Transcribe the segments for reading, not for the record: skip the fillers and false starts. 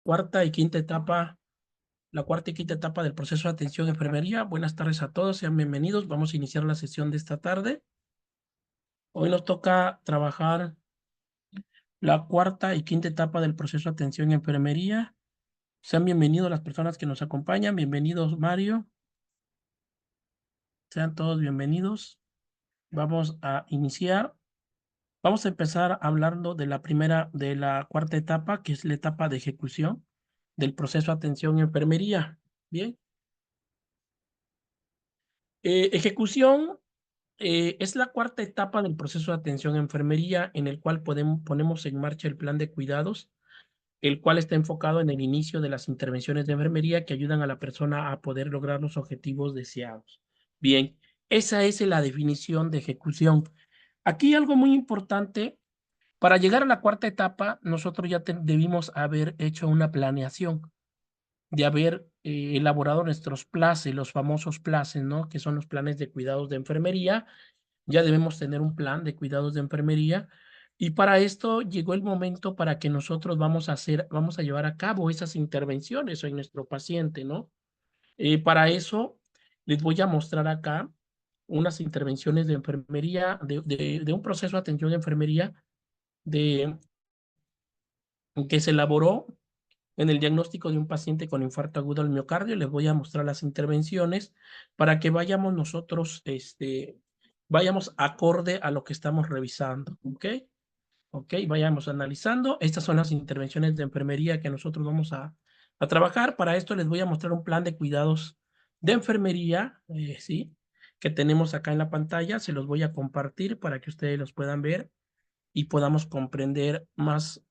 cuarta y quinta etapa, la cuarta y quinta etapa del proceso de atención a enfermería. Buenas tardes a todos, sean bienvenidos. Vamos a iniciar la sesión de esta tarde. Hoy nos toca trabajar la cuarta y quinta etapa del proceso de atención a enfermería. Sean bienvenidos las personas que nos acompañan. Bienvenidos, Mario. Sean todos bienvenidos. Vamos a iniciar. Vamos a empezar hablando de la cuarta etapa, que es la etapa de ejecución del proceso de atención a enfermería. Bien. Ejecución es la cuarta etapa del proceso de atención a enfermería en el cual ponemos en marcha el plan de cuidados, el cual está enfocado en el inicio de las intervenciones de enfermería que ayudan a la persona a poder lograr los objetivos deseados. Bien, esa es la definición de ejecución. Aquí algo muy importante, para llegar a la cuarta etapa, nosotros ya debimos haber hecho una planeación, de haber elaborado nuestros planes, los famosos planes, ¿no? Que son los planes de cuidados de enfermería. Ya debemos tener un plan de cuidados de enfermería y para esto llegó el momento para que nosotros vamos a llevar a cabo esas intervenciones en nuestro paciente, ¿no? Para eso les voy a mostrar acá unas intervenciones de enfermería, de un proceso de atención de enfermería de, que se elaboró en el diagnóstico de un paciente con infarto agudo al miocardio. Les voy a mostrar las intervenciones para que vayamos nosotros, vayamos acorde a lo que estamos revisando, ¿ok? Ok, vayamos analizando. Estas son las intervenciones de enfermería que nosotros vamos a trabajar. Para esto les voy a mostrar un plan de cuidados de enfermería, ¿sí? Que tenemos acá en la pantalla. Se los voy a compartir para que ustedes los puedan ver y podamos comprender más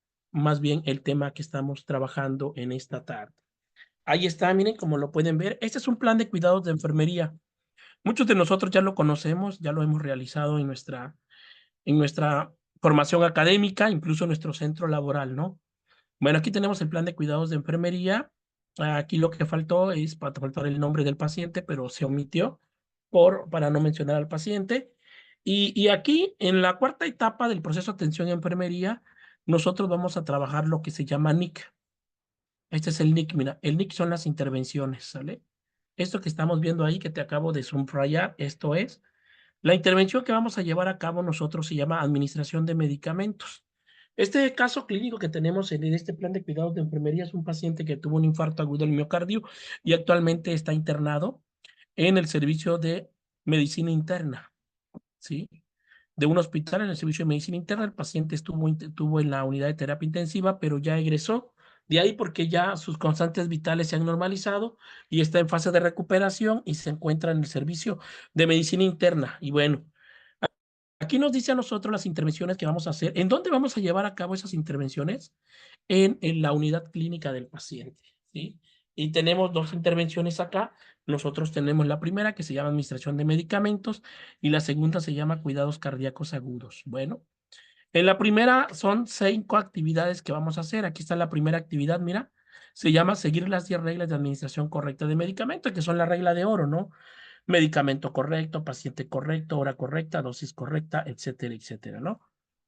bien el tema que estamos trabajando en esta tarde. Ahí está, miren, como lo pueden ver. Este es un plan de cuidados de enfermería. Muchos de nosotros ya lo conocemos, ya lo hemos realizado en nuestra formación académica, incluso en nuestro centro laboral, ¿no? Bueno, aquí tenemos el plan de cuidados de enfermería. Aquí lo que faltó es para faltar el nombre del paciente, pero se omitió para no mencionar al paciente. Y aquí, en la cuarta etapa del proceso de atención a enfermería, nosotros vamos a trabajar lo que se llama NIC. Este es el NIC, mira, el NIC son las intervenciones, ¿sale? Esto que estamos viendo ahí, que te acabo de subrayar, esto es la intervención que vamos a llevar a cabo nosotros. Se llama administración de medicamentos. Este caso clínico que tenemos en este plan de cuidados de enfermería es un paciente que tuvo un infarto agudo del miocardio y actualmente está internado en el servicio de medicina interna, ¿sí? De un hospital en el servicio de medicina interna. El paciente estuvo en la unidad de terapia intensiva, pero ya egresó de ahí porque ya sus constantes vitales se han normalizado y está en fase de recuperación y se encuentra en el servicio de medicina interna. Y bueno, aquí nos dice a nosotros las intervenciones que vamos a hacer. ¿En dónde vamos a llevar a cabo esas intervenciones? En la unidad clínica del paciente, ¿sí? Y tenemos dos intervenciones acá. Nosotros tenemos la primera, que se llama administración de medicamentos, y la segunda se llama cuidados cardíacos agudos. Bueno, en la primera son 5 actividades que vamos a hacer. Aquí está la primera actividad, mira. Se llama seguir las 10 reglas de administración correcta de medicamentos, que son la regla de oro, ¿no? Medicamento correcto, paciente correcto, hora correcta, dosis correcta, etcétera, etcétera, ¿no?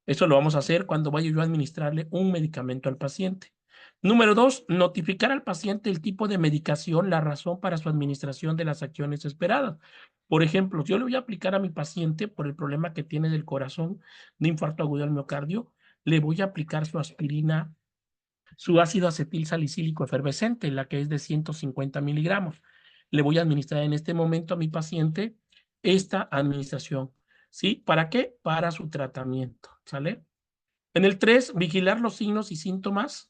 Eso lo vamos a hacer cuando vaya yo a administrarle un medicamento al paciente. Número 2, notificar al paciente el tipo de medicación, la razón para su administración de las acciones esperadas. Por ejemplo, yo le voy a aplicar a mi paciente por el problema que tiene del corazón, de infarto agudo al miocardio, le voy a aplicar su aspirina, su ácido acetil salicílico efervescente, la que es de 150 miligramos. Le voy a administrar en este momento a mi paciente esta administración. ¿Sí? ¿Para qué? Para su tratamiento. ¿Sale? En el 3, vigilar los signos y síntomas.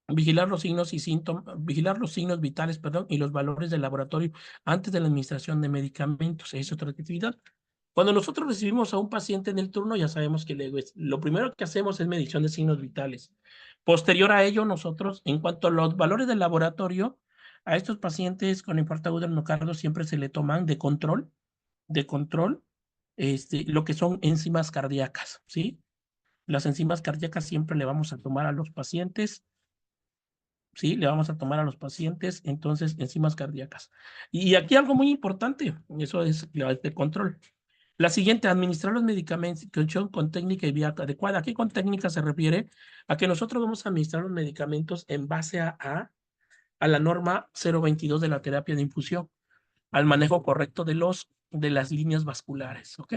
Vigilar los signos vitales, perdón, y los valores del laboratorio antes de la administración de medicamentos. Es otra actividad. Cuando nosotros recibimos a un paciente en el turno, ya sabemos que lo primero que hacemos es medición de signos vitales. Posterior a ello, nosotros, en cuanto a los valores del laboratorio, a estos pacientes con infarto agudo del miocardio siempre se le toman de control, lo que son enzimas cardíacas, ¿sí? Las enzimas cardíacas siempre le vamos a tomar a los pacientes, ¿sí? Le vamos a tomar a los pacientes, entonces, enzimas cardíacas. Y aquí algo muy importante, eso es el control. La siguiente, administrar los medicamentos con técnica y vía adecuada. Aquí con técnica se refiere a que nosotros vamos a administrar los medicamentos en base a la norma 022 de la terapia de infusión, al manejo correcto de las líneas vasculares, ¿ok?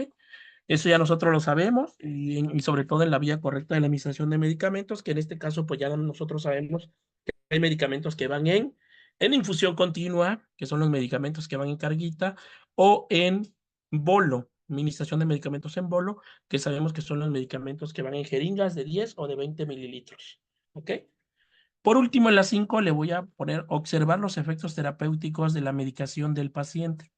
Eso ya nosotros lo sabemos y sobre todo en la vía correcta de la administración de medicamentos, que en este caso pues ya nosotros sabemos que hay medicamentos que van en infusión continua, que son los medicamentos que van en carguita, o en bolo, administración de medicamentos en bolo, que sabemos que son los medicamentos que van en jeringas de 10 o de 20 mililitros, ¿ok? Por último, en la 5 le voy a poner observar los efectos terapéuticos de la medicación del paciente.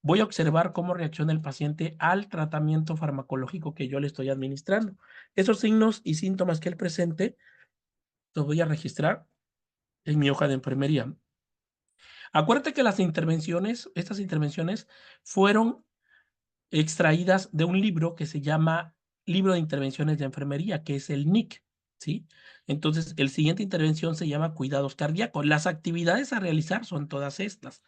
Voy a observar cómo reacciona el paciente al tratamiento farmacológico que yo le estoy administrando. Esos signos y síntomas que él presente los voy a registrar en mi hoja de enfermería. Acuérdate que estas intervenciones fueron extraídas de un libro que se llama Libro de Intervenciones de Enfermería, que es el NIC, ¿sí? Entonces, el siguiente intervención se llama cuidados cardíacos. Las actividades a realizar son todas estas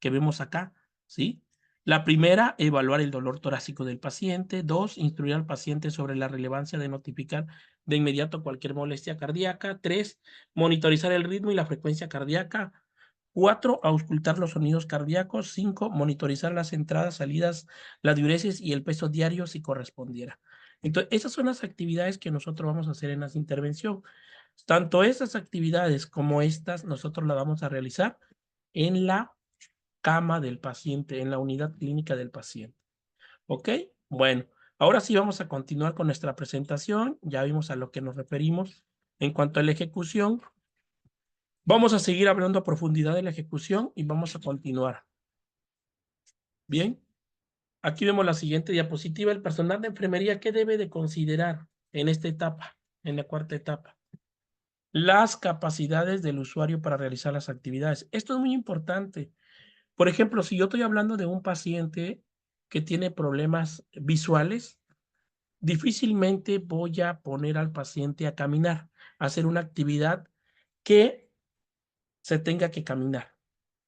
que vemos acá, ¿sí? La primera, evaluar el dolor torácico del paciente. 2, instruir al paciente sobre la relevancia de notificar de inmediato cualquier molestia cardíaca. 3, monitorizar el ritmo y la frecuencia cardíaca. 4, auscultar los sonidos cardíacos. 5, monitorizar las entradas, salidas, la diuresis y el peso diario si correspondiera. Entonces, esas son las actividades que nosotros vamos a hacer en las intervención. Tanto esas actividades como estas, nosotros las vamos a realizar en la cama del paciente, en la unidad clínica del paciente. ¿Ok? Bueno, ahora sí vamos a continuar con nuestra presentación. Ya vimos a lo que nos referimos en cuanto a la ejecución. Vamos a seguir hablando a profundidad de la ejecución y vamos a continuar. Bien. Aquí vemos la siguiente diapositiva. El personal de enfermería, ¿qué debe de considerar en esta etapa, en la cuarta etapa? Las capacidades del usuario para realizar las actividades. Esto es muy importante. Por ejemplo, si yo estoy hablando de un paciente que tiene problemas visuales, difícilmente voy a poner al paciente a caminar, a hacer una actividad que se tenga que caminar,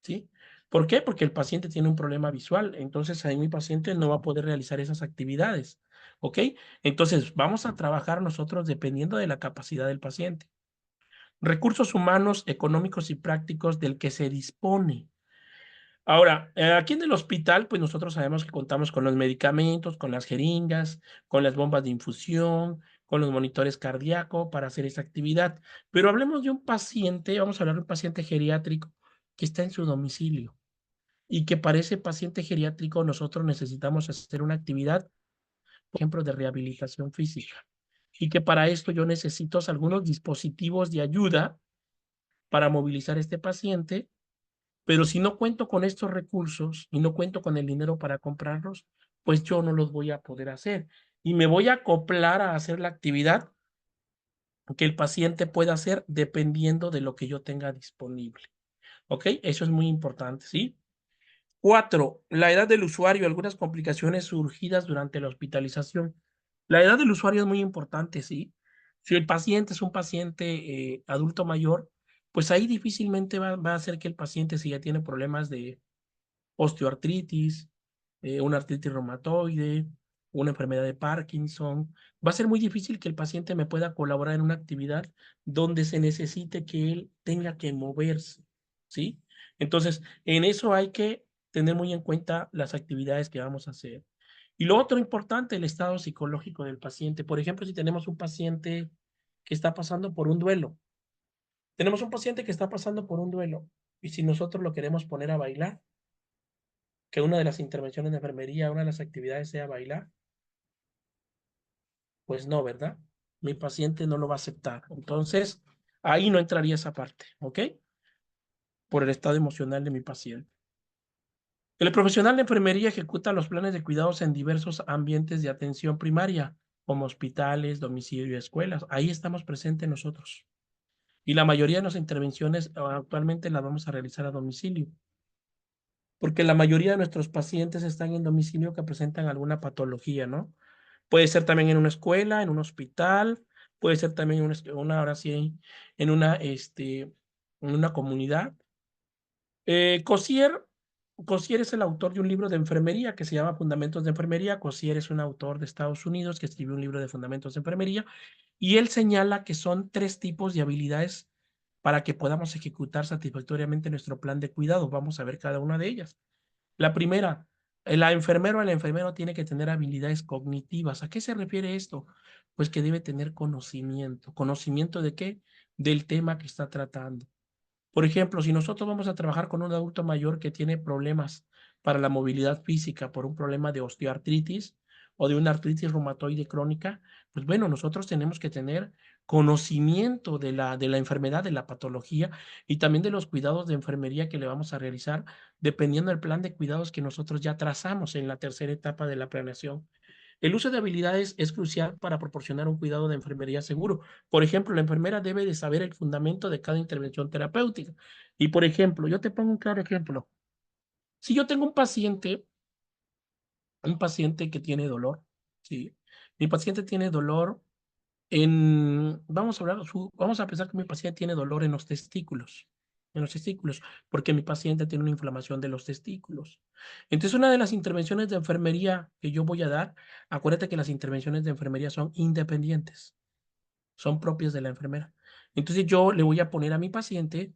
¿sí? ¿Por qué? Porque el paciente tiene un problema visual, entonces ahí mi paciente no va a poder realizar esas actividades, ¿ok? Entonces vamos a trabajar nosotros dependiendo de la capacidad del paciente. Recursos humanos, económicos y prácticos del que se dispone. Ahora, aquí en el hospital, pues nosotros sabemos que contamos con los medicamentos, con las jeringas, con las bombas de infusión, con los monitores cardíacos para hacer esa actividad. Pero hablemos de un paciente, vamos a hablar de un paciente geriátrico que está en su domicilio y que para ese paciente geriátrico nosotros necesitamos hacer una actividad, por ejemplo, de rehabilitación física. Y que para esto yo necesito algunos dispositivos de ayuda para movilizar a este paciente, pero si no cuento con estos recursos y no cuento con el dinero para comprarlos, pues yo no los voy a poder hacer. Y me voy a acoplar a hacer la actividad que el paciente pueda hacer dependiendo de lo que yo tenga disponible. ¿Ok? Eso es muy importante, ¿sí? 4, la edad del usuario, algunas complicaciones surgidas durante la hospitalización. La edad del usuario es muy importante, ¿sí? Si el paciente es un paciente adulto mayor, pues ahí difícilmente va a ser que el paciente, si ya tiene problemas de osteoartritis, una artritis reumatoide, una enfermedad de Parkinson, va a ser muy difícil que el paciente me pueda colaborar en una actividad donde se necesite que él tenga que moverse, ¿sí? Entonces, en eso hay que tener muy en cuenta las actividades que vamos a hacer. Y lo otro importante, el estado psicológico del paciente. Por ejemplo, si tenemos un paciente que está pasando por un duelo, tenemos un paciente que está pasando por un duelo, y si nosotros lo queremos poner a bailar, que una de las intervenciones de enfermería, una de las actividades sea bailar, pues no, ¿verdad? Mi paciente no lo va a aceptar. Entonces, ahí no entraría esa parte, ¿ok? Por el estado emocional de mi paciente. El profesional de enfermería ejecuta los planes de cuidados en diversos ambientes de atención primaria, como hospitales, domicilio y escuelas. Ahí estamos presentes nosotros. Y la mayoría de las intervenciones actualmente las vamos a realizar a domicilio, porque la mayoría de nuestros pacientes están en domicilio que presentan alguna patología, ¿no? Puede ser también en una escuela, en un hospital, puede ser también en ahora sí, en una comunidad. COSIER Cossier es el autor de un libro de enfermería que se llama Fundamentos de Enfermería. Cossier es un autor de Estados Unidos que escribió un libro de Fundamentos de Enfermería y él señala que son 3 tipos de habilidades para que podamos ejecutar satisfactoriamente nuestro plan de cuidado. Vamos a ver cada una de ellas. La primera, la enfermera o el enfermero tiene que tener habilidades cognitivas. ¿A qué se refiere esto? Pues que debe tener conocimiento. ¿Conocimiento de qué? Del tema que está tratando. Por ejemplo, si nosotros vamos a trabajar con un adulto mayor que tiene problemas para la movilidad física por un problema de osteoartritis o de una artritis reumatoide crónica, pues bueno, nosotros tenemos que tener conocimiento de la enfermedad, de la patología y también de los cuidados de enfermería que le vamos a realizar dependiendo del plan de cuidados que nosotros ya trazamos en la tercera etapa de la planeación. El uso de habilidades es crucial para proporcionar un cuidado de enfermería seguro. Por ejemplo, la enfermera debe de saber el fundamento de cada intervención terapéutica. Y por ejemplo, yo te pongo un claro ejemplo. Si yo tengo un paciente que tiene dolor, ¿sí? Mi paciente tiene dolor vamos a pensar que mi paciente tiene dolor en los testículos, porque mi paciente tiene una inflamación de los testículos. Entonces, una de las intervenciones de enfermería que yo voy a dar, acuérdate que las intervenciones de enfermería son independientes, son propias de la enfermera. Entonces, yo le voy a poner a mi paciente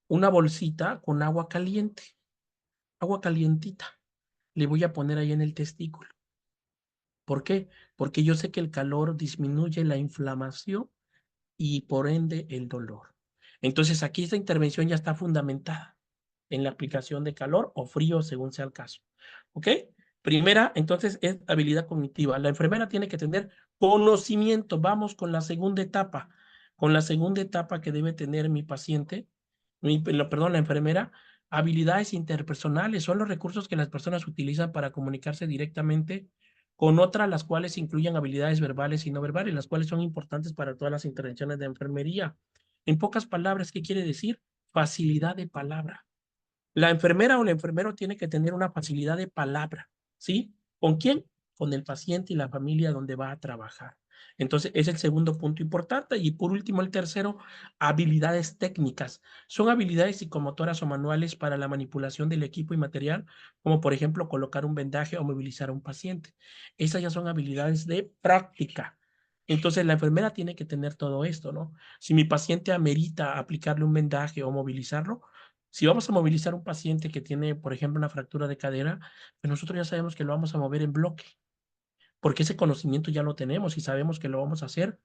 una bolsita con agua caliente, agua calientita. Le voy a poner ahí en el testículo. ¿Por qué? Porque yo sé que el calor disminuye la inflamación y por ende el dolor. Entonces aquí esta intervención ya está fundamentada en la aplicación de calor o frío según sea el caso. ¿Ok? Primera, entonces, es habilidad cognitiva. La enfermera tiene que tener conocimiento. Vamos con la segunda etapa. Con la segunda etapa que debe tener mi paciente, perdón, la enfermera, habilidades interpersonales. Son los recursos que las personas utilizan para comunicarse directamente con otras, las cuales incluyen habilidades verbales y no verbales, las cuales son importantes para todas las intervenciones de enfermería. En pocas palabras, ¿qué quiere decir? Facilidad de palabra. La enfermera o el enfermero tiene que tener una facilidad de palabra, ¿sí? ¿Con quién? Con el paciente y la familia donde va a trabajar. Entonces, es el segundo punto importante. Y por último, el tercero, habilidades técnicas. Son habilidades psicomotoras o manuales para la manipulación del equipo y material, como por ejemplo colocar un vendaje o movilizar a un paciente. Esas ya son habilidades de práctica. Entonces, la enfermera tiene que tener todo esto, ¿no? Si mi paciente amerita aplicarle un vendaje o movilizarlo, si vamos a movilizar a un paciente que tiene, por ejemplo, una fractura de cadera, pues nosotros ya sabemos que lo vamos a mover en bloque, porque ese conocimiento ya lo tenemos y sabemos que lo vamos a hacer.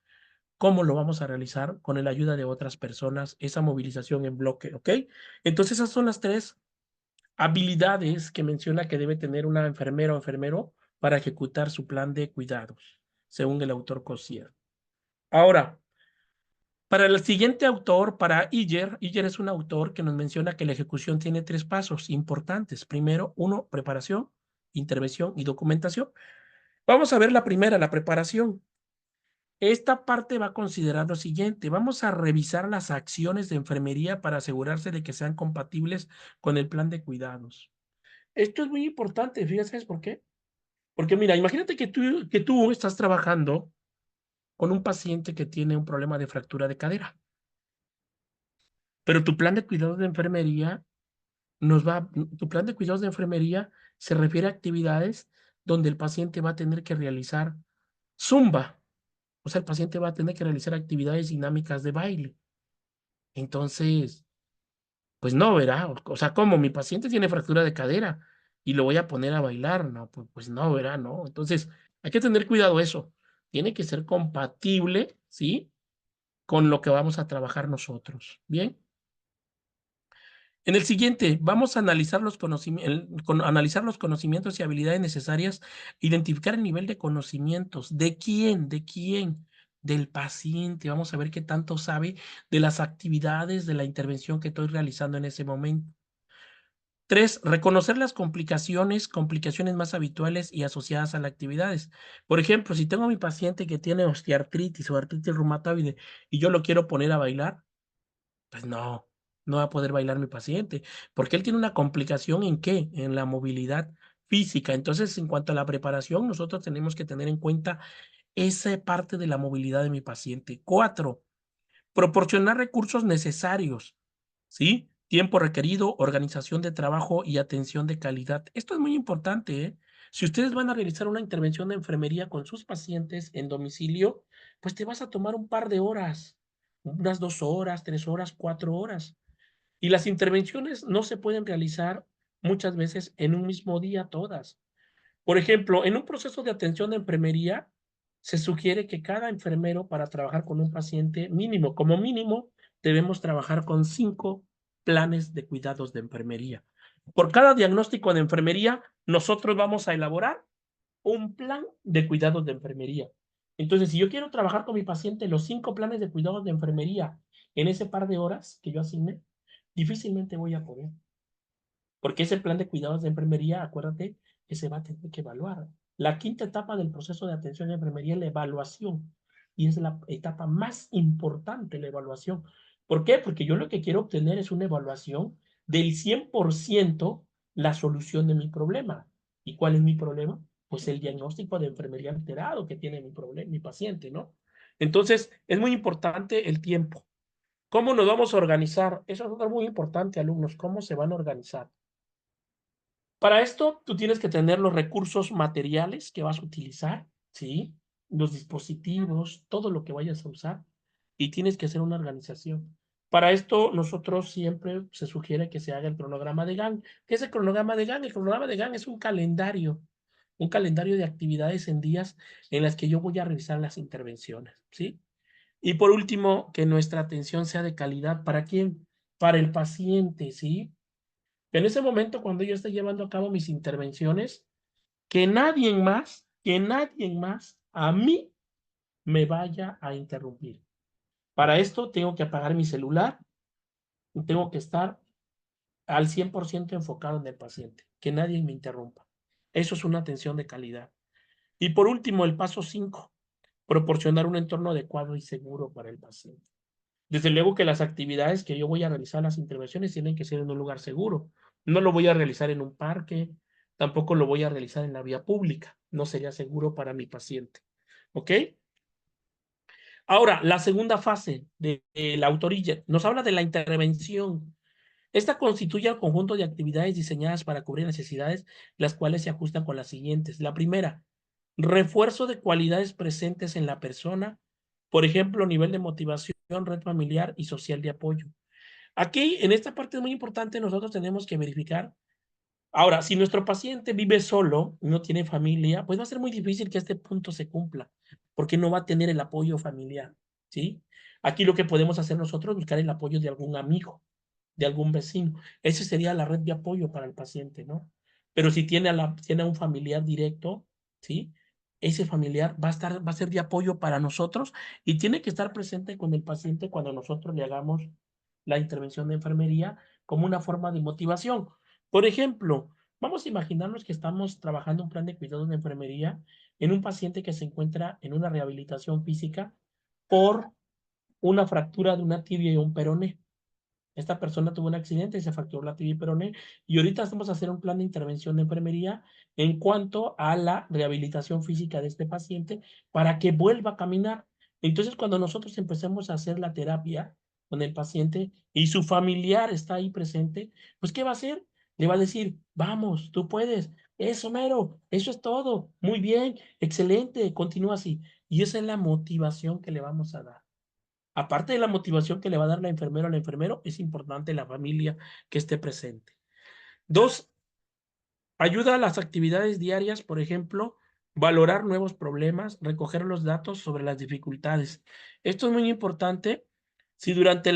¿Cómo lo vamos a realizar? Con la ayuda de otras personas, esa movilización en bloque, ¿ok? Entonces, esas son las 3 habilidades que menciona que debe tener una enfermera o enfermero para ejecutar su plan de cuidados, según el autor Cossier. Ahora, para el siguiente autor, para Iyer es un autor que nos menciona que la ejecución tiene 3 pasos importantes. Primero, 1, preparación, intervención y documentación. Vamos a ver la primera, la preparación. Esta parte va a considerar lo siguiente. Vamos a revisar las acciones de enfermería para asegurarse de que sean compatibles con el plan de cuidados. Esto es muy importante, fíjate, ¿sabes por qué? Porque mira, imagínate que tú estás trabajando con un paciente que tiene un problema de fractura de cadera, pero tu plan de cuidados de enfermería tu plan de cuidados de enfermería se refiere a actividades donde el paciente va a tener que realizar zumba, o sea, el paciente va a tener que realizar actividades dinámicas de baile. Entonces, pues no, ¿verdad? O sea, ¿cómo? Mi paciente tiene fractura de cadera y lo voy a poner a bailar, no, pues no, ¿verdad? No. Entonces, hay que tener cuidado eso. Tiene que ser compatible, ¿sí? Con lo que vamos a trabajar nosotros. ¿Bien? En el siguiente, vamos a analizar analizar los conocimientos y habilidades necesarias, identificar el nivel de conocimientos. ¿De quién? ¿De quién? Del paciente. Vamos a ver qué tanto sabe de las actividades de la intervención que estoy realizando en ese momento. 3, reconocer las complicaciones más habituales y asociadas a las actividades. Por ejemplo, si tengo a mi paciente que tiene osteoartritis o artritis reumatoide y yo lo quiero poner a bailar, pues no, no va a poder bailar mi paciente, porque él tiene una complicación ¿en qué? En la movilidad física. Entonces, en cuanto a la preparación, nosotros tenemos que tener en cuenta esa parte de la movilidad de mi paciente. 4, proporcionar recursos necesarios, ¿sí? Tiempo requerido, organización de trabajo y atención de calidad. Esto es muy importante, ¿eh? Si ustedes van a realizar una intervención de enfermería con sus pacientes en domicilio, pues te vas a tomar un par de horas, unas 2 horas, 3 horas, 4 horas. Y las intervenciones no se pueden realizar muchas veces en un mismo día todas. Por ejemplo, en un proceso de atención de enfermería, se sugiere que cada enfermero para trabajar con un paciente mínimo, como mínimo, debemos trabajar con 5 planes de cuidados de enfermería. Por cada diagnóstico de enfermería, nosotros vamos a elaborar un plan de cuidados de enfermería. Entonces, si yo quiero trabajar con mi paciente los 5 planes de cuidados de enfermería en ese par de horas que yo asigne, difícilmente voy a poder. Porque ese plan de cuidados de enfermería, acuérdate que se va a tener que evaluar. La quinta etapa del proceso de atención de enfermería es la evaluación. Y es la etapa más importante, la evaluación. ¿Por qué? Porque yo lo que quiero obtener es una evaluación del 100% la solución de mi problema. ¿Y cuál es mi problema? Pues el diagnóstico de enfermería alterado que tiene mi problema, mi paciente, ¿no? Entonces, es muy importante el tiempo. ¿Cómo nos vamos a organizar? Eso es algo muy importante, alumnos. ¿Cómo se van a organizar? Para esto, tú tienes que tener los recursos materiales que vas a utilizar, ¿sí? Los dispositivos, todo lo que vayas a usar, y tienes que hacer una organización. Para esto, nosotros siempre se sugiere que se haga el cronograma de Gantt. ¿Qué es el cronograma de Gantt? El cronograma de Gantt es un calendario de actividades en días en las que yo voy a realizar las intervenciones, ¿sí? Y por último, que nuestra atención sea de calidad. ¿Para quién? Para el paciente, ¿sí? En ese momento, cuando yo esté llevando a cabo mis intervenciones, que nadie más a mí me vaya a interrumpir. Para esto tengo que apagar mi celular y tengo que estar al 100% enfocado en el paciente, que nadie me interrumpa. Eso es una atención de calidad. Y por último, el paso 5, proporcionar un entorno adecuado y seguro para el paciente. Desde luego que las actividades que yo voy a realizar, las intervenciones, tienen que ser en un lugar seguro. No lo voy a realizar en un parque, tampoco lo voy a realizar en la vía pública. No sería seguro para mi paciente. ¿Ok? Ahora, la segunda fase de la autorilla nos habla de la intervención. Esta constituye el conjunto de actividades diseñadas para cubrir necesidades, las cuales se ajustan con las siguientes. La primera, refuerzo de cualidades presentes en la persona, por ejemplo, nivel de motivación, red familiar y social de apoyo. Aquí, en esta parte es muy importante, nosotros tenemos que verificar. Ahora, si nuestro paciente vive solo, no tiene familia, pues va a ser muy difícil que este punto se cumpla, porque no va a tener el apoyo familiar, ¿sí? Aquí lo que podemos hacer nosotros es buscar el apoyo de algún amigo, de algún vecino. Esa sería la red de apoyo para el paciente, ¿no? Pero si tiene a un familiar directo, ¿sí? Ese familiar va a ser de apoyo para nosotros y tiene que estar presente con el paciente cuando nosotros le hagamos la intervención de enfermería como una forma de motivación. Por ejemplo, vamos a imaginarnos que estamos trabajando un plan de cuidados de enfermería en un paciente que se encuentra en una rehabilitación física por una fractura de una tibia y un peroné. Esta persona tuvo un accidente y se fracturó la tibia y peroné, y ahorita vamos a hacer un plan de intervención de enfermería en cuanto a la rehabilitación física de este paciente para que vuelva a caminar. Entonces, cuando nosotros empecemos a hacer la terapia con el paciente y su familiar está ahí presente, pues ¿qué va a hacer? Le va a decir, vamos, tú puedes, eso mero, eso es todo, muy bien, excelente, continúa así. Y esa es la motivación que le vamos a dar. Aparte de la motivación que le va a dar la enfermera o el enfermero, es importante la familia que esté presente. 2, ayuda a las actividades diarias, por ejemplo, valorar nuevos problemas, recoger los datos sobre las dificultades. Esto es muy importante. Si durante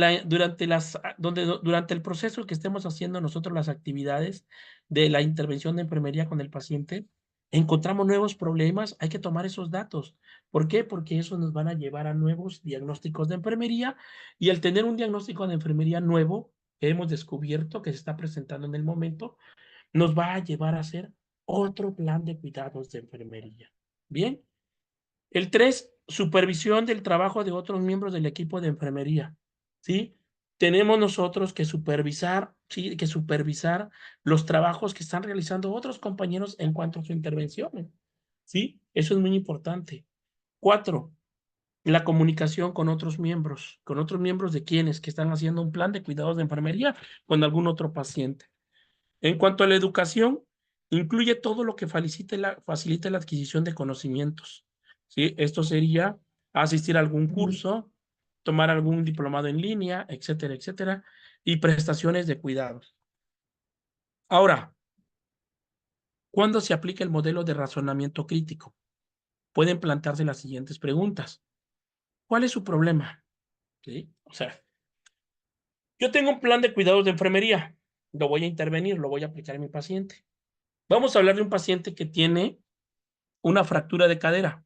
el proceso que estemos haciendo nosotros las actividades de la intervención de enfermería con el paciente, encontramos nuevos problemas, hay que tomar esos datos. ¿Por qué? Porque eso nos van a llevar a nuevos diagnósticos de enfermería, y al tener un diagnóstico de enfermería nuevo que hemos descubierto, que se está presentando en el momento, nos va a llevar a hacer otro plan de cuidados de enfermería. Bien. El 3, supervisión del trabajo de otros miembros del equipo de enfermería, ¿sí? Tenemos nosotros que supervisar, sí, que supervisar los trabajos que están realizando otros compañeros en cuanto a su intervención, ¿sí? Eso es muy importante. 4, la comunicación con otros miembros de quienes que están haciendo un plan de cuidados de enfermería con algún otro paciente. En cuanto a la educación, incluye todo lo que facilite la adquisición de conocimientos, ¿sí? Esto sería asistir a algún curso, tomar algún diplomado en línea, etcétera, etcétera, y prestaciones de cuidados. Ahora, ¿cuándo se aplica el modelo de razonamiento crítico? Pueden plantearse las siguientes preguntas. ¿Cuál es su problema? ¿Sí? O sea, yo tengo un plan de cuidados de enfermería, lo voy a intervenir, lo voy a aplicar en mi paciente. Vamos a hablar de un paciente que tiene una fractura de cadera,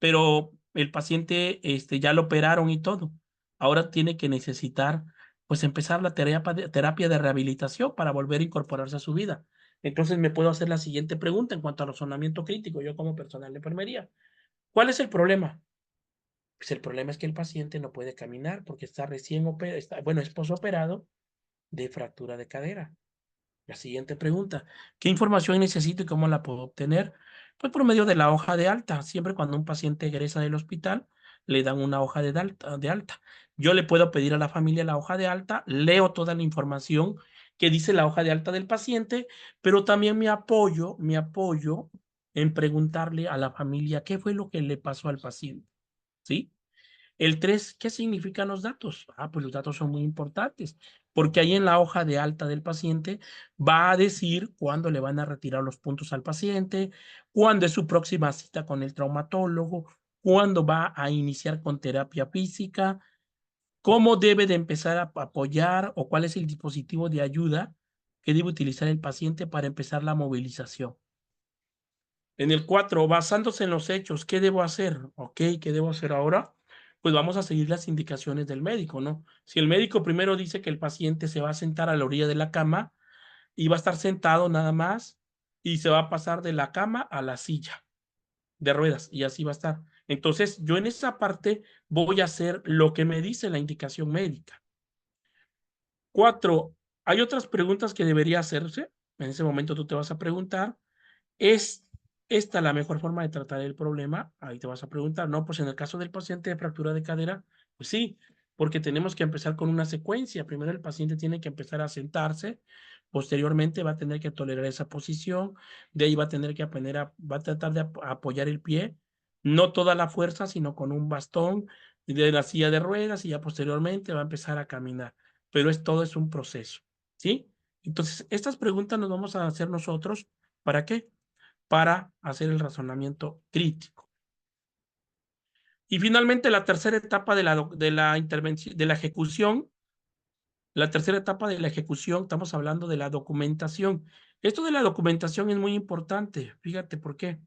pero el paciente ya lo operaron y todo. Ahora tiene que necesitar, pues, empezar la terapia de rehabilitación para volver a incorporarse a su vida. Entonces me puedo hacer la siguiente pregunta en cuanto al razonamiento crítico, yo como personal de enfermería. ¿Cuál es el problema? Pues el problema es que el paciente no puede caminar porque está recién operado, bueno, es posoperado de fractura de cadera. La siguiente pregunta, ¿qué información necesito y cómo la puedo obtener? Pues por medio de la hoja de alta. Siempre cuando un paciente egresa del hospital, le dan una hoja de alta. Yo le puedo pedir a la familia la hoja de alta, leo toda la información que dice la hoja de alta del paciente, pero también me apoyo en preguntarle a la familia qué fue lo que le pasó al paciente, ¿sí? El 3, ¿qué significan los datos? Pues los datos son muy importantes, porque ahí en la hoja de alta del paciente va a decir cuándo le van a retirar los puntos al paciente, cuándo es su próxima cita con el traumatólogo, cuándo va a iniciar con terapia física, cómo debe de empezar a apoyar o cuál es el dispositivo de ayuda que debe utilizar el paciente para empezar la movilización. En el 4, basándose en los hechos, ¿qué debo hacer? Ok, ¿qué debo hacer ahora? Pues vamos a seguir las indicaciones del médico, ¿no? Si el médico primero dice que el paciente se va a sentar a la orilla de la cama y va a estar sentado nada más y se va a pasar de la cama a la silla de ruedas y así va a estar. Entonces, yo en esa parte voy a hacer lo que me dice la indicación médica. 4, hay otras preguntas que debería hacerse. En ese momento tú te vas a preguntar, ¿es esta la mejor forma de tratar el problema? Ahí te vas a preguntar, no, pues en el caso del paciente de fractura de cadera, pues sí, porque tenemos que empezar con una secuencia. Primero el paciente tiene que empezar a sentarse, posteriormente va a tener que tolerar esa posición, de ahí va a tener que va a tratar de apoyar el pie, no toda la fuerza, sino con un bastón de la silla de ruedas y ya posteriormente va a empezar a caminar. Pero todo es un proceso, ¿sí? Entonces, estas preguntas nos vamos a hacer nosotros. ¿Para qué? Para hacer el razonamiento crítico. Y finalmente, la tercera etapa de la intervención, de la ejecución, estamos hablando de la documentación. Esto de la documentación es muy importante. Fíjate por qué.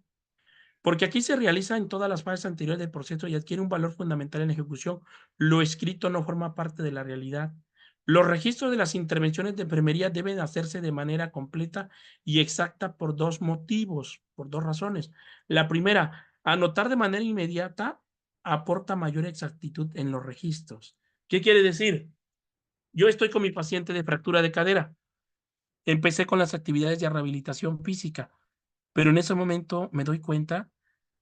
Porque aquí se realiza en todas las fases anteriores del proceso y adquiere un valor fundamental en la ejecución. Lo escrito no forma parte de la realidad. Los registros de las intervenciones de enfermería deben hacerse de manera completa y exacta por dos motivos, por dos razones. La primera, anotar de manera inmediata aporta mayor exactitud en los registros. ¿Qué quiere decir? Yo estoy con mi paciente de fractura de cadera. Empecé con las actividades de rehabilitación física, pero en ese momento me doy cuenta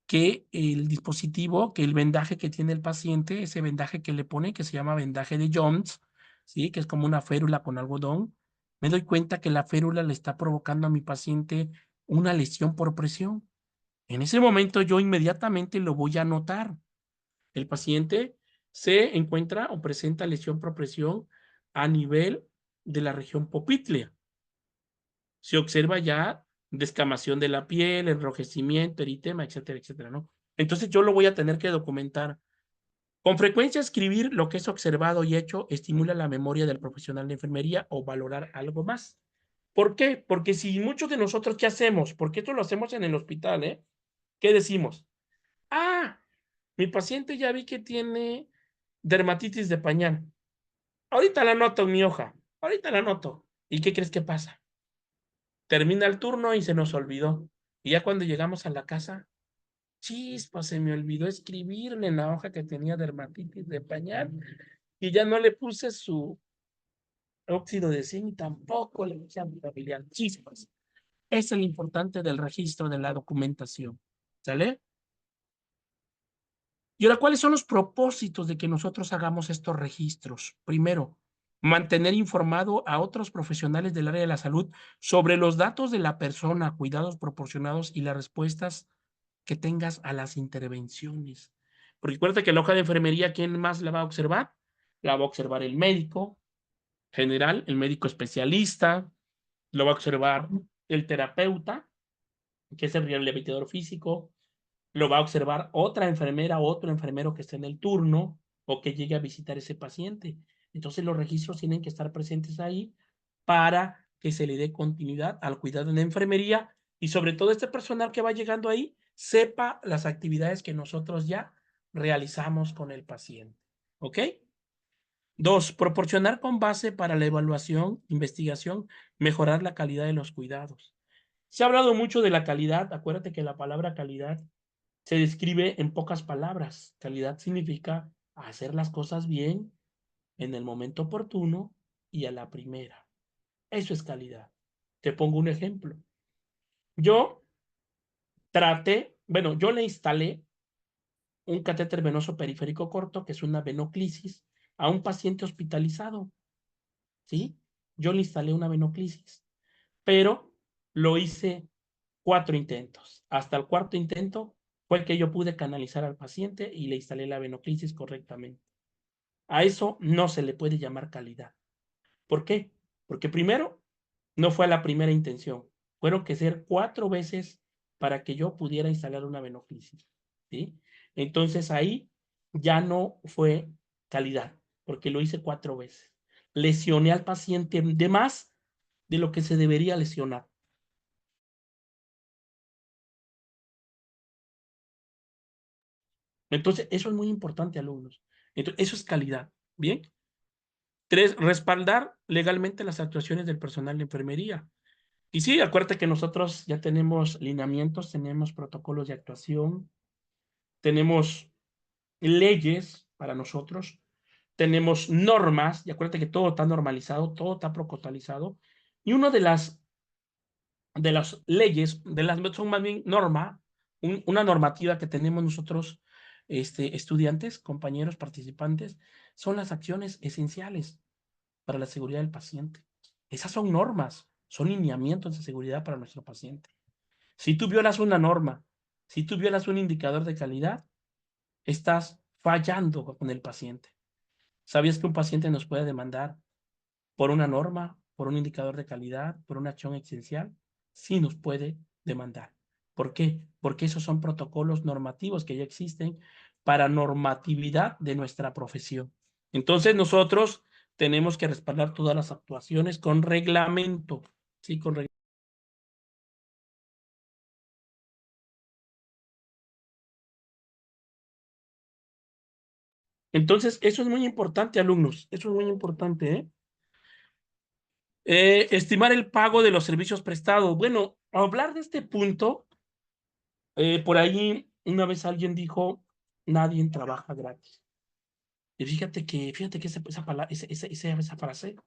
que el dispositivo, que el vendaje que tiene el paciente, ese vendaje que le pone, que se llama vendaje de Jones, ¿sí? Que es como una férula con algodón, me doy cuenta que la férula le está provocando a mi paciente una lesión por presión. En ese momento yo inmediatamente lo voy a notar. El paciente se encuentra o presenta lesión por presión a nivel de la región poplítea. Se observa ya descamación de la piel, enrojecimiento, eritema, etcétera, etcétera, ¿no? Entonces yo lo voy a tener que documentar. Con frecuencia escribir lo que es observado y hecho estimula la memoria del profesional de enfermería o valorar algo más. ¿Por qué? Porque si muchos de nosotros, ¿qué hacemos? Porque esto lo hacemos en el hospital, ¿eh? ¿Qué decimos? Ah, mi paciente ya vi que tiene dermatitis de pañal. Ahorita la anoto en mi hoja. Ahorita la anoto. ¿Y qué crees que pasa? Termina el turno y se nos olvidó. Y ya cuando llegamos a la casa, chispa, se me olvidó escribirle en la hoja que tenía dermatitis de pañal y ya no le puse su óxido de zinc y tampoco le puse familiar. Chispas. Es el importante del registro de la documentación. ¿Sale? Y ahora, ¿cuáles son los propósitos de que nosotros hagamos estos registros? Primero, mantener informado a otros profesionales del área de la salud sobre los datos de la persona, cuidados proporcionados y las respuestas que tengas a las intervenciones. Porque acuérdate que la hoja de enfermería, ¿quién más la va a observar? La va a observar el médico general, el médico especialista, lo va a observar el terapeuta, que es el rehabilitador físico, lo va a observar otra enfermera o otro enfermero que esté en el turno o que llegue a visitar ese paciente. Entonces los registros tienen que estar presentes ahí para que se le dé continuidad al cuidado en la enfermería y sobre todo este personal que va llegando ahí sepa las actividades que nosotros ya realizamos con el paciente. ¿Ok? Dos, proporcionar con base para la evaluación, investigación, mejorar la calidad de los cuidados. Se ha hablado mucho de la calidad. Acuérdate que la palabra calidad se describe en pocas palabras. Calidad significa hacer las cosas bien, en el momento oportuno y a la primera. Eso es calidad. Te pongo un ejemplo. Yo yo le instalé un catéter venoso periférico corto, que es una venoclisis, a un paciente hospitalizado, ¿sí? Yo le instalé una venoclisis, pero lo hice 4 intentos. Hasta el cuarto intento fue el que yo pude canalizar al paciente y le instalé la venoclisis correctamente. A eso no se le puede llamar calidad. ¿Por qué? Porque primero, no fue a la primera intención. Fueron que ser 4 veces para que yo pudiera instalar una venoclisis, ¿sí? Entonces ahí ya no fue calidad, porque lo hice 4 veces. Lesioné al paciente de más de lo que se debería lesionar. Entonces, eso es muy importante, alumnos. Entonces, eso es calidad, ¿bien? 3, respaldar legalmente las actuaciones del personal de enfermería. Y sí, acuérdate que nosotros ya tenemos lineamientos, tenemos protocolos de actuación, tenemos leyes para nosotros, tenemos normas, y acuérdate que todo está normalizado, todo está protocolizado, y una de las leyes, son más bien una normativa que tenemos nosotros, estudiantes, compañeros, participantes, son las acciones esenciales para la seguridad del paciente. Esas son normas, son lineamientos de seguridad para nuestro paciente. Si tú violas una norma, si tú violas un indicador de calidad, estás fallando con el paciente. ¿Sabías que un paciente nos puede demandar por una norma, por un indicador de calidad, por una acción esencial? Sí nos puede demandar. ¿Por qué? Porque esos son protocolos normativos que ya existen para normatividad de nuestra profesión. Entonces nosotros tenemos que respaldar todas las actuaciones con reglamento. Sí, con reglamento. Entonces, eso es muy importante, alumnos. Eso es muy importante, ¿eh? Estimar el pago de los servicios prestados. Bueno, hablar de este punto, por ahí una vez alguien dijo, nadie trabaja gratis. Y fíjate que esa frase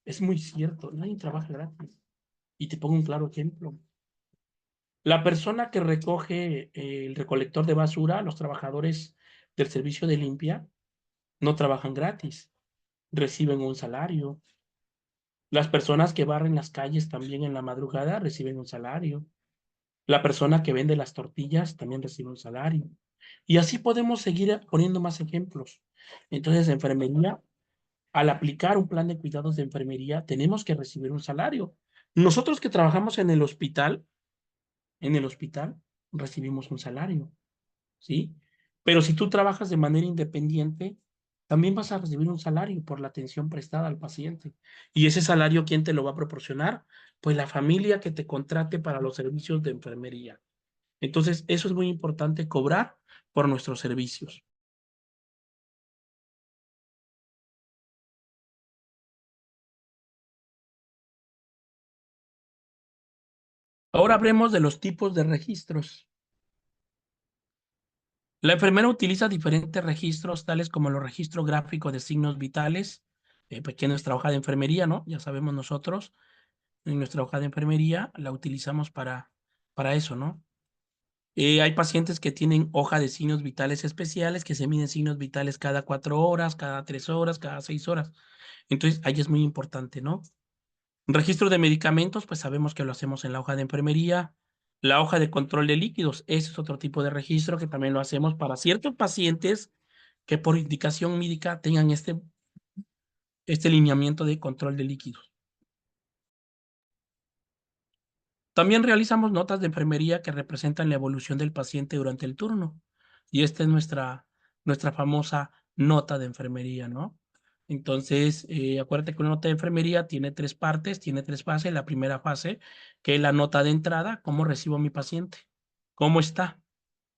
es muy cierto, nadie trabaja gratis. Y te pongo un claro ejemplo. La persona que recoge el recolector de basura, los trabajadores del servicio de limpia, no trabajan gratis, reciben un salario. Las personas que barren las calles también en la madrugada reciben un salario. La persona que vende las tortillas también recibe un salario. Y así podemos seguir poniendo más ejemplos. Entonces, enfermería, al aplicar un plan de cuidados de enfermería, tenemos que recibir un salario. Nosotros que trabajamos en el hospital recibimos un salario, ¿sí? Pero si tú trabajas de manera independiente, también vas a recibir un salario por la atención prestada al paciente. ¿Y ese salario quién te lo va a proporcionar? Pues la familia que te contrate para los servicios de enfermería. Entonces, eso es muy importante, cobrar por nuestros servicios. Ahora hablemos de los tipos de registros. La enfermera utiliza diferentes registros, tales como los registros gráficos de signos vitales, que es nuestra hoja de enfermería, ¿no? Ya sabemos nosotros, en nuestra hoja de enfermería la utilizamos para eso, ¿no? Hay pacientes que tienen hoja de signos vitales especiales, que se miden signos vitales cada 4 horas, cada 3 horas, cada 6 horas. Entonces, ahí es muy importante, ¿no? Registro de medicamentos, pues sabemos que lo hacemos en la hoja de enfermería. La hoja de control de líquidos, ese es otro tipo de registro que también lo hacemos para ciertos pacientes que por indicación médica tengan este lineamiento de control de líquidos. También realizamos notas de enfermería que representan la evolución del paciente durante el turno. Y esta es nuestra famosa nota de enfermería, ¿no? Entonces, acuérdate que una nota de enfermería tiene 3 partes, tiene 3 fases. La primera fase, que es la nota de entrada, cómo recibo a mi paciente, cómo está,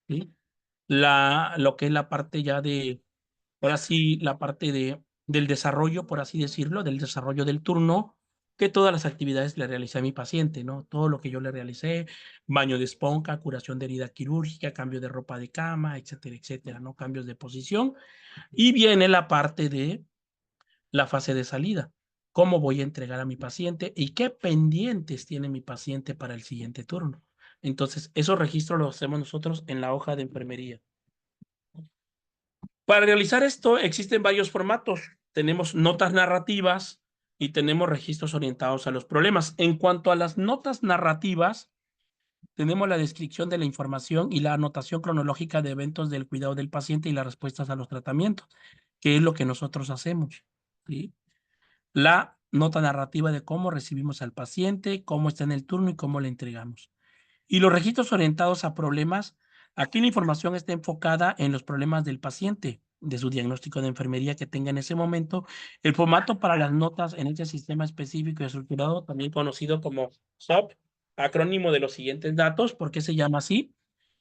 ¿sí? Lo que es la parte ya de, ahora sí, la parte del desarrollo, por así decirlo, del desarrollo del turno, que todas las actividades le realicé a mi paciente, ¿no? Todo lo que yo le realicé, baño de esponja, curación de herida quirúrgica, cambio de ropa de cama, etcétera, etcétera, ¿no? Cambios de posición. Y viene la parte de la fase de salida. ¿Cómo voy a entregar a mi paciente y qué pendientes tiene mi paciente para el siguiente turno? Entonces, esos registros los hacemos nosotros en la hoja de enfermería. Para realizar esto existen varios formatos. Tenemos notas narrativas y tenemos registros orientados a los problemas. En cuanto a las notas narrativas, tenemos la descripción de la información y la anotación cronológica de eventos del cuidado del paciente y las respuestas a los tratamientos, que es lo que nosotros hacemos, ¿sí? La nota narrativa de cómo recibimos al paciente, cómo está en el turno y cómo le entregamos. Y los registros orientados a problemas, aquí la información está enfocada en los problemas del paciente, de su diagnóstico de enfermería que tenga en ese momento. El formato para las notas en este sistema específico y estructurado, también conocido como SOP, acrónimo de los siguientes datos. ¿Por qué se llama así?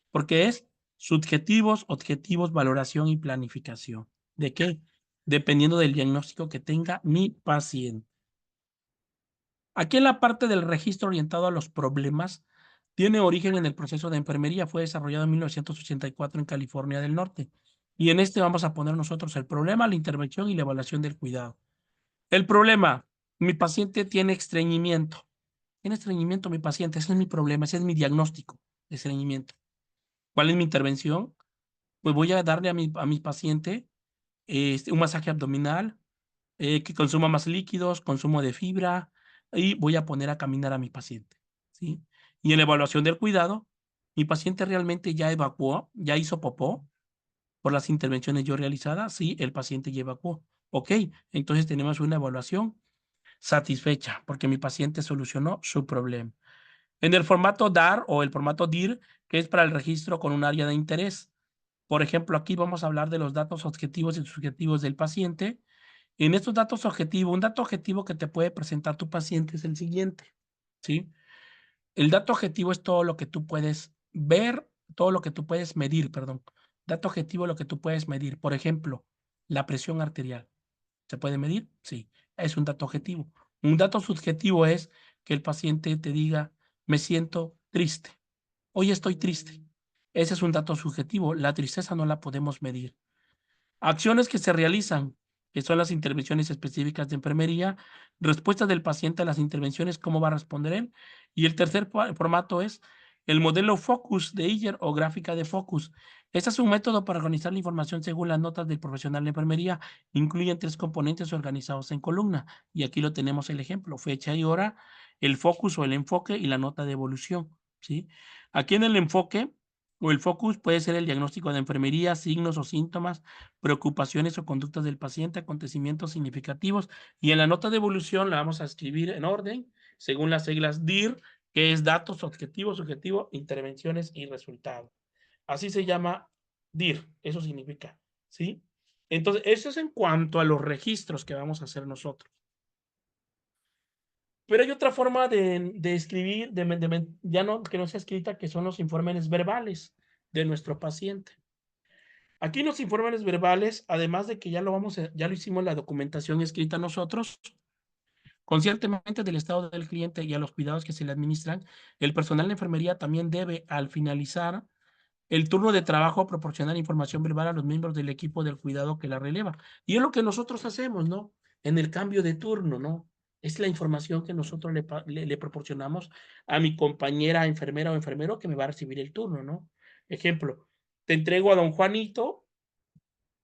Porque es subjetivos, objetivos, valoración y planificación. ¿De qué? Dependiendo del diagnóstico que tenga mi paciente. Aquí en la parte del registro orientado a los problemas, tiene origen en el proceso de enfermería, fue desarrollado en 1984 en California del Norte. Y en este vamos a poner nosotros el problema, la intervención y la evaluación del cuidado. El problema, mi paciente tiene estreñimiento. Tiene estreñimiento mi paciente, ese es mi problema, ese es mi diagnóstico de estreñimiento. ¿Cuál es mi intervención? Pues voy a darle a mi paciente un masaje abdominal, que consuma más líquidos, consumo de fibra, y voy a poner a caminar a mi paciente, ¿sí? Y en la evaluación del cuidado, mi paciente realmente ya evacuó, ya hizo popó por las intervenciones yo realizadas, sí, el paciente ya evacuó. Ok, entonces tenemos una evaluación satisfecha porque mi paciente solucionó su problema. En el formato DAR o el formato DIR, que es para el registro con un área de interés. Por ejemplo, aquí vamos a hablar de los datos objetivos y subjetivos del paciente. En estos datos objetivos, un dato objetivo que te puede presentar tu paciente es el siguiente, ¿sí? El dato objetivo es todo lo que tú puedes ver, todo lo que tú puedes medir, perdón. Dato objetivo, lo que tú puedes medir. Por ejemplo, la presión arterial. ¿Se puede medir? Sí, es un dato objetivo. Un dato subjetivo es que el paciente te diga, me siento triste. Hoy estoy triste. Ese es un dato subjetivo. La tristeza no la podemos medir. Acciones que se realizan, que son las intervenciones específicas de enfermería, respuestas del paciente a las intervenciones, cómo va a responder él. Y el tercer formato es el modelo Focus de Iyer o gráfica de Focus. Este es un método para organizar la información según las notas del profesional de enfermería. Incluyen 3 componentes organizados en columna. Y aquí lo tenemos el ejemplo, fecha y hora, el focus o el enfoque y la nota de evolución, ¿sí? Aquí en el enfoque o el focus puede ser el diagnóstico de enfermería, signos o síntomas, preocupaciones o conductas del paciente, acontecimientos significativos. Y en la nota de evolución la vamos a escribir en orden, según las siglas DIR, que es datos, objetivos, subjetivo, intervenciones y resultados. Así se llama DIR, eso significa, ¿sí? Entonces, eso es en cuanto a los registros que vamos a hacer nosotros. Pero hay otra forma de escribir, ya no, que no sea escrita, que son los informes verbales de nuestro paciente. Aquí los informes verbales, además de que ya lo hicimos la documentación escrita nosotros, conscientemente del estado del cliente y a los cuidados que se le administran, el personal de enfermería también debe, al finalizar el turno de trabajo, proporcionar información verbal a los miembros del equipo del cuidado que la releva. Y es lo que nosotros hacemos, ¿no? En el cambio de turno, ¿no? Es la información que nosotros le proporcionamos a mi compañera enfermera o enfermero que me va a recibir el turno, ¿no? Ejemplo, te entrego a don Juanito,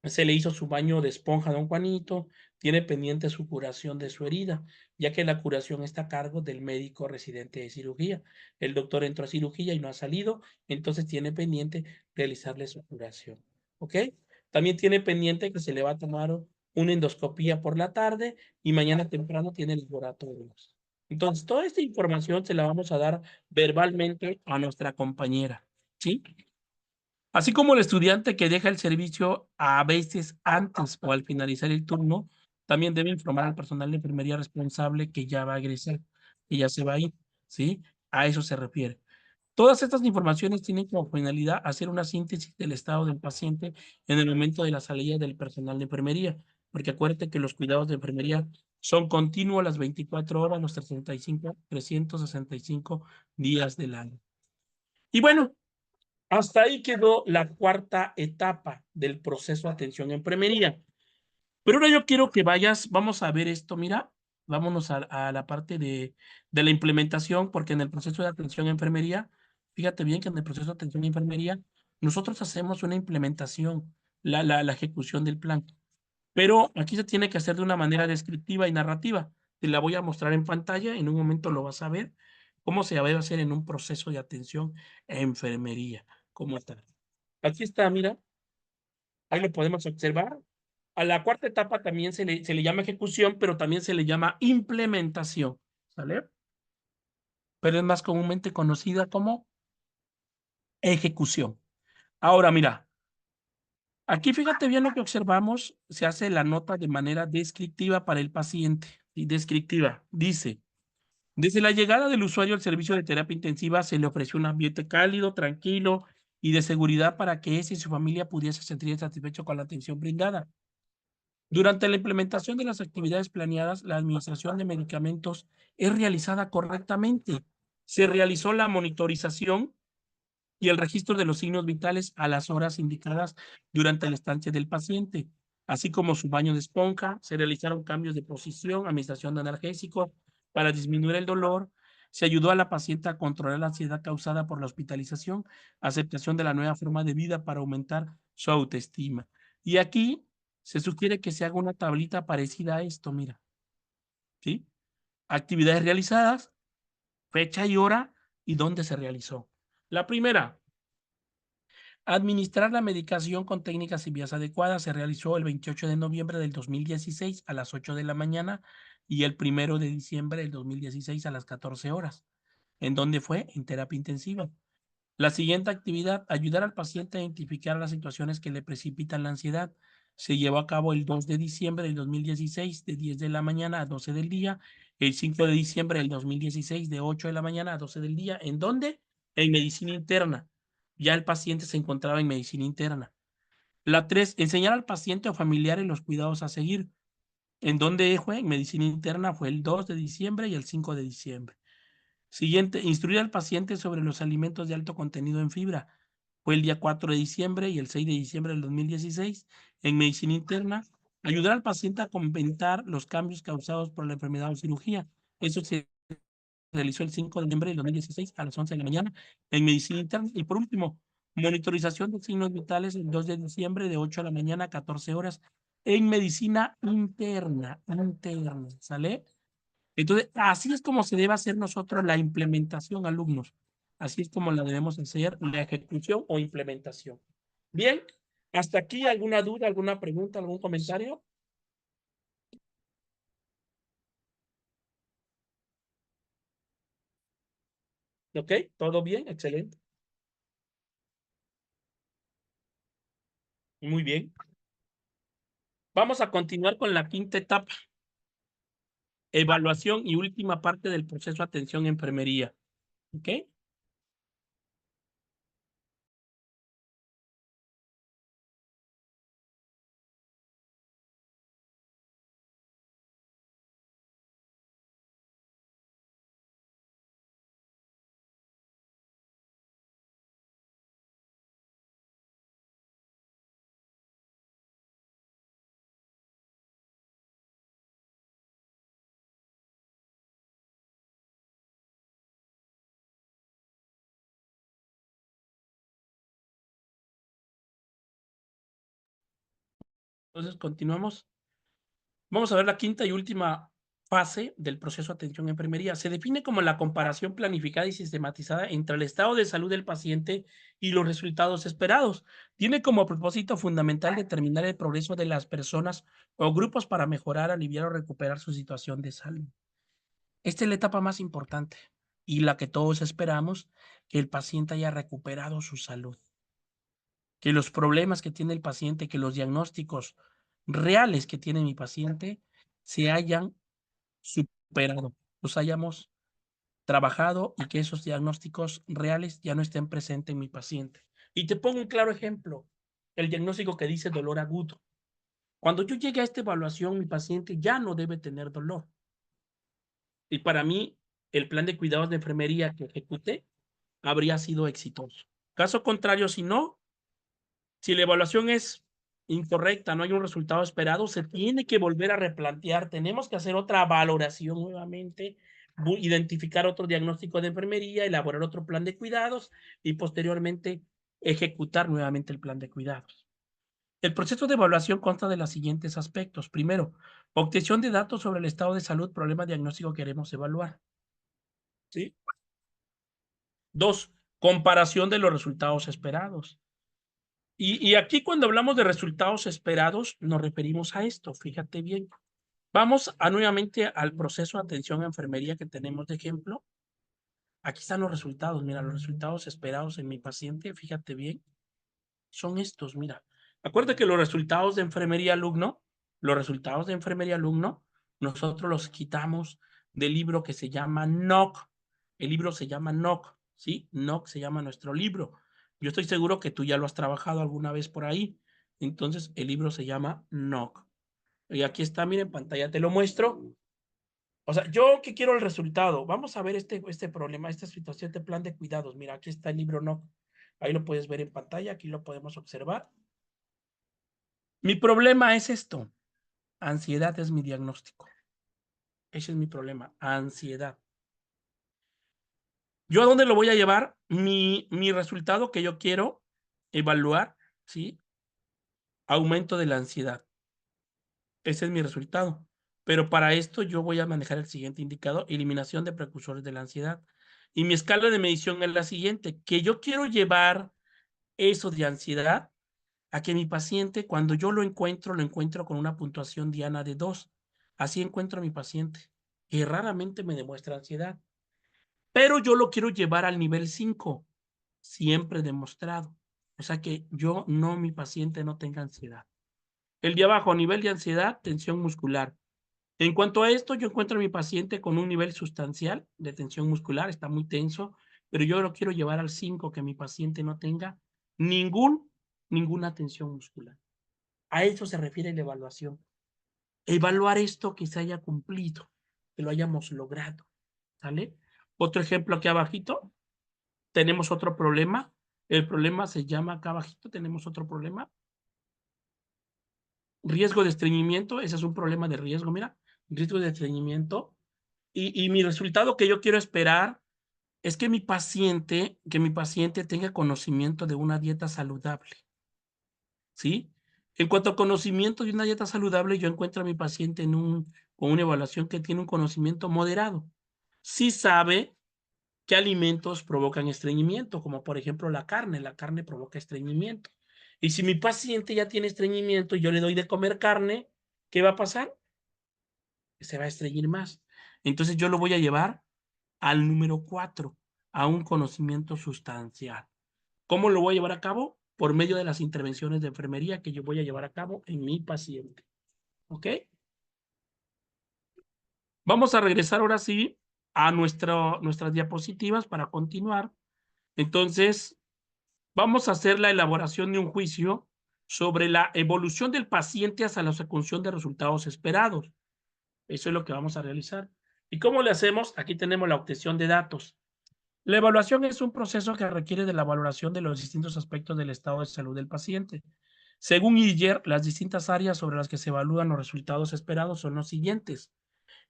se le hizo su baño de esponja a don Juanito, tiene pendiente su curación de su herida, ya que la curación está a cargo del médico residente de cirugía. El doctor entró a cirugía y no ha salido, entonces tiene pendiente realizarle su curación. ¿Ok? También tiene pendiente que se le va a tomar una endoscopía por la tarde y mañana temprano tiene laboratorios. Entonces, toda esta información se la vamos a dar verbalmente a nuestra compañera. ¿Sí? Así como el estudiante que deja el servicio a veces antes o al finalizar el turno, también debe informar al personal de enfermería responsable que ya va a egresar, que ya se va a ir, ¿sí? A eso se refiere. Todas estas informaciones tienen como finalidad hacer una síntesis del estado del paciente en el momento de la salida del personal de enfermería, porque acuérdate que los cuidados de enfermería son continuos las 24 horas, los 365 días del año. Y bueno, hasta ahí quedó la cuarta etapa del proceso de atención en enfermería. Pero ahora yo quiero que vayas, vamos a ver esto, mira, vámonos a la parte de la implementación, porque en el proceso de atención en enfermería, fíjate bien que en el proceso de atención en enfermería, nosotros hacemos una implementación, la ejecución del plan. Pero aquí se tiene que hacer de una manera descriptiva y narrativa. Te la voy a mostrar en pantalla, en un momento lo vas a ver, cómo se debe hacer en un proceso de atención en enfermería, como tal. Aquí está, mira, ahí lo podemos observar. A la cuarta etapa también se le llama ejecución, pero también se le llama implementación, ¿sale? Pero es más comúnmente conocida como ejecución. Ahora, mira, aquí fíjate bien lo que observamos, se hace la nota de manera descriptiva para el paciente, y descriptiva. Dice, desde la llegada del usuario al servicio de terapia intensiva se le ofreció un ambiente cálido, tranquilo y de seguridad para que éste y su familia pudiese sentir satisfecho con la atención brindada. Durante la implementación de las actividades planeadas, la administración de medicamentos es realizada correctamente. Se realizó la monitorización y el registro de los signos vitales a las horas indicadas durante la estancia del paciente, así como su baño de esponja. Se realizaron cambios de posición, administración de analgésicos para disminuir el dolor. Se ayudó a la paciente a controlar la ansiedad causada por la hospitalización, aceptación de la nueva forma de vida para aumentar su autoestima. Y aquí se sugiere que se haga una tablita parecida a esto, mira, ¿sí? Actividades realizadas, fecha y hora y dónde se realizó. La primera, administrar la medicación con técnicas y vías adecuadas se realizó el 28 de noviembre del 2016 a las 8 de la mañana y el 1 de diciembre del 2016 a las 14 horas. ¿En dónde fue? En terapia intensiva. La siguiente actividad, ayudar al paciente a identificar las situaciones que le precipitan la ansiedad. Se llevó a cabo el 2 de diciembre del 2016 de 10 de la mañana a 12 del día, el 5 de diciembre del 2016 de 8 de la mañana a 12 del día. ¿En dónde? En medicina interna. Ya el paciente se encontraba en medicina interna. La 3, enseñar al paciente o familiares los cuidados a seguir. ¿En dónde fue? En medicina interna fue el 2 de diciembre y el 5 de diciembre. Siguiente, instruir al paciente sobre los alimentos de alto contenido en fibra. Fue el día 4 de diciembre y el 6 de diciembre del 2016. En medicina interna, ayudar al paciente a comentar los cambios causados por la enfermedad o cirugía. Eso se realizó el 5 de noviembre del 2016 a las 11 de la mañana en medicina interna. Y por último, monitorización de signos vitales el 2 de diciembre de 8 de la mañana a 14 horas en medicina interna, ¿sale? Entonces, así es como se debe hacer nosotros la implementación, alumnos. Así es como la debemos hacer, la ejecución o implementación. Bien, hasta aquí alguna duda, alguna pregunta, algún comentario. ¿Ok? ¿Todo bien? Excelente. Muy bien. Vamos a continuar con la quinta etapa, evaluación y última parte del proceso de atención en enfermería. ¿Ok? Entonces, continuamos. Vamos a ver la quinta y última fase del proceso de atención a enfermería. Se define como la comparación planificada y sistematizada entre el estado de salud del paciente y los resultados esperados. Tiene como propósito fundamental determinar el progreso de las personas o grupos para mejorar, aliviar o recuperar su situación de salud. Esta es la etapa más importante y la que todos esperamos, que el paciente haya recuperado su salud, que los problemas que tiene el paciente, que los diagnósticos reales que tiene mi paciente se hayan superado, los hayamos trabajado y que esos diagnósticos reales ya no estén presentes en mi paciente. Y te pongo un claro ejemplo, el diagnóstico que dice dolor agudo. Cuando yo llegue a esta evaluación, mi paciente ya no debe tener dolor. Y para mí, el plan de cuidados de enfermería que ejecuté habría sido exitoso. Caso contrario, si no, si la evaluación es incorrecta, no hay un resultado esperado, se tiene que volver a replantear. Tenemos que hacer otra valoración nuevamente, identificar otro diagnóstico de enfermería, elaborar otro plan de cuidados y posteriormente ejecutar nuevamente el plan de cuidados. El proceso de evaluación consta de los siguientes aspectos. Primero, obtención de datos sobre el estado de salud, problema diagnóstico que queremos evaluar. ¿Sí? Dos, comparación de los resultados esperados. Y aquí cuando hablamos de resultados esperados, nos referimos a esto, fíjate bien. Vamos a nuevamente al proceso de atención a enfermería que tenemos de ejemplo. Aquí están los resultados, mira, los resultados esperados en mi paciente, fíjate bien, son estos, mira. Acuérdate que los resultados de enfermería alumno, nosotros los quitamos del libro que se llama NOC. El libro se llama NOC, ¿sí? NOC se llama nuestro libro. Yo estoy seguro que tú ya lo has trabajado alguna vez por ahí. Entonces, el libro se llama NOC. Y aquí está, mira, en pantalla te lo muestro. O sea, yo que quiero el resultado. Vamos a ver este problema, esta situación de plan de cuidados. Mira, aquí está el libro NOC. Ahí lo puedes ver en pantalla, aquí lo podemos observar. Mi problema es esto. Ansiedad es mi diagnóstico. Ese es mi problema, ansiedad. ¿Yo a dónde lo voy a llevar? Mi resultado que yo quiero evaluar, ¿sí? Aumento de la ansiedad. Ese es mi resultado. Pero para esto yo voy a manejar el siguiente indicador, eliminación de precursores de la ansiedad. Y mi escala de medición es la siguiente, que yo quiero llevar eso de ansiedad a que mi paciente, cuando yo lo encuentro con una puntuación diana de 2. Así encuentro a mi paciente, que raramente me demuestra ansiedad. Pero yo lo quiero llevar al nivel 5, siempre demostrado. O sea que yo no, mi paciente no tenga ansiedad. El de abajo, nivel de ansiedad, tensión muscular. En cuanto a esto, yo encuentro a mi paciente con un nivel sustancial de tensión muscular, está muy tenso, pero yo lo quiero llevar al 5, que mi paciente no tenga ninguna tensión muscular. A eso se refiere la evaluación. Evaluar esto que se haya cumplido, que lo hayamos logrado, ¿sale? Otro ejemplo aquí abajito, tenemos otro problema. El problema se llama acá abajito, tenemos otro problema. Riesgo de estreñimiento, ese es un problema de riesgo, mira, riesgo de estreñimiento. Y mi resultado que yo quiero esperar es que mi paciente tenga conocimiento de una dieta saludable, ¿sí? En cuanto a conocimiento de una dieta saludable, yo encuentro a mi paciente con una evaluación que tiene un conocimiento moderado. Sí sabe qué alimentos provocan estreñimiento, como por ejemplo la carne provoca estreñimiento. Y si mi paciente ya tiene estreñimiento y yo le doy de comer carne, ¿qué va a pasar? Se va a estreñir más. Entonces yo lo voy a llevar al número 4, a un conocimiento sustancial. ¿Cómo lo voy a llevar a cabo? Por medio de las intervenciones de enfermería que yo voy a llevar a cabo en mi paciente. ¿Ok? Vamos a regresar ahora sí a nuestras diapositivas para continuar. Entonces, vamos a hacer la elaboración de un juicio sobre la evolución del paciente hasta la consecución de resultados esperados. Eso es lo que vamos a realizar. ¿Y cómo le hacemos? Aquí tenemos la obtención de datos. La evaluación es un proceso que requiere de la valoración de los distintos aspectos del estado de salud del paciente. Según Iyer, las distintas áreas sobre las que se evalúan los resultados esperados son los siguientes: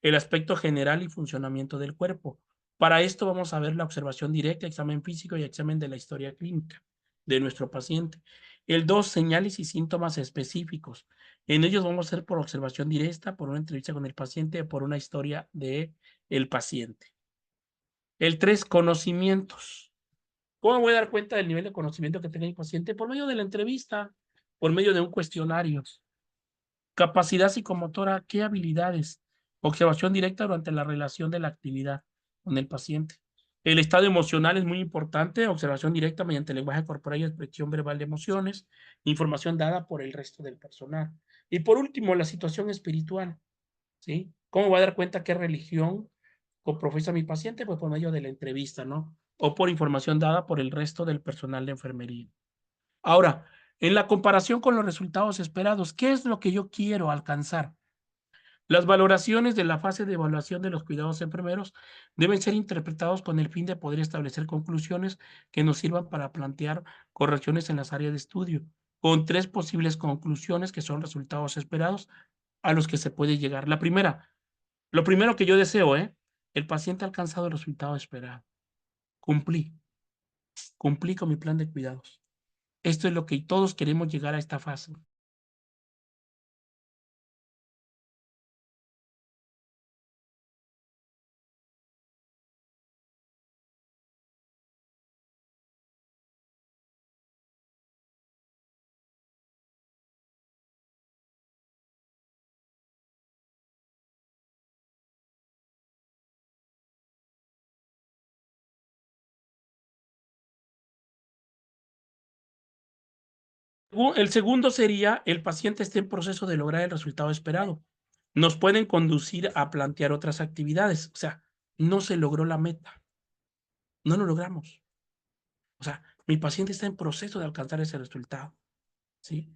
el aspecto general y funcionamiento del cuerpo. Para esto vamos a ver la observación directa, examen físico y examen de la historia clínica. de nuestro paciente. El 2, señales y síntomas específicos. En ellos vamos a hacer por observación directa, por una entrevista con el paciente, por una historia de el paciente. El 3, conocimientos. ¿Cómo me voy a dar cuenta del nivel de conocimiento que tenga mi paciente? Por medio de la entrevista, por medio de un cuestionario. Capacidad psicomotora, ¿qué habilidades? Observación directa durante la relación de la actividad con el paciente. El estado emocional es muy importante, observación directa mediante lenguaje corporal y expresión verbal de emociones, información dada por el resto del personal. Y por último, la situación espiritual, ¿sí? ¿Cómo voy a dar cuenta qué religión profesa mi paciente? Pues por medio de la entrevista, ¿no? O por información dada por el resto del personal de enfermería. Ahora, en la comparación con los resultados esperados, ¿qué es lo que yo quiero alcanzar? Las valoraciones de la fase de evaluación de los cuidados enfermeros deben ser interpretados con el fin de poder establecer conclusiones que nos sirvan para plantear correcciones en las áreas de estudio, con 3 posibles conclusiones que son resultados esperados a los que se puede llegar. La primera, lo primero que yo deseo, el paciente ha alcanzado el resultado esperado. Cumplí, cumplí con mi plan de cuidados. Esto es lo que todos queremos llegar a esta fase. El segundo sería, el paciente está en proceso de lograr el resultado esperado. Nos pueden conducir a plantear otras actividades. O sea, no se logró la meta, no lo logramos. O sea, mi paciente está en proceso de alcanzar ese resultado, ¿sí?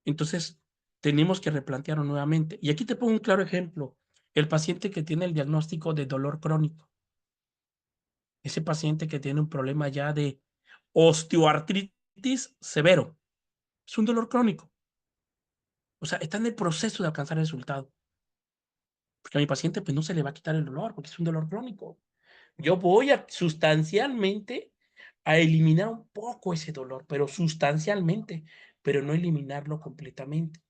Entonces, tenemos que replantearlo nuevamente. Y aquí te pongo un claro ejemplo. El paciente que tiene el diagnóstico de dolor crónico. Ese paciente que tiene un problema ya de osteoartritis severo. Es un dolor crónico. O sea, está en el proceso de alcanzar el resultado. Porque a mi paciente pues no se le va a quitar el dolor, porque es un dolor crónico. Yo voy a sustancialmente a eliminar un poco ese dolor, pero sustancialmente, pero no eliminarlo completamente.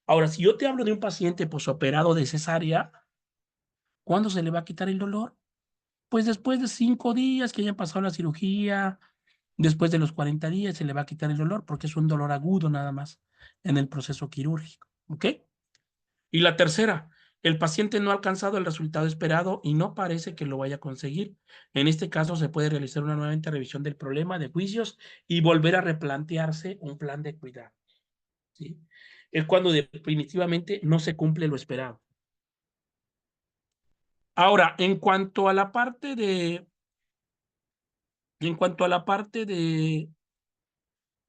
Ahora, si yo te hablo de un paciente posoperado de cesárea, ¿cuándo se le va a quitar el dolor? Pues después de 5 días que hayan pasado la cirugía, después de los 40 días se le va a quitar el dolor, porque es un dolor agudo nada más en el proceso quirúrgico. ¿Ok? Y la tercera, el paciente no ha alcanzado el resultado esperado y no parece que lo vaya a conseguir. En este caso, se puede realizar una nueva revisión del problema de juicios y volver a replantearse un plan de cuidado, ¿sí? Es cuando definitivamente no se cumple lo esperado. Ahora, en cuanto a la parte de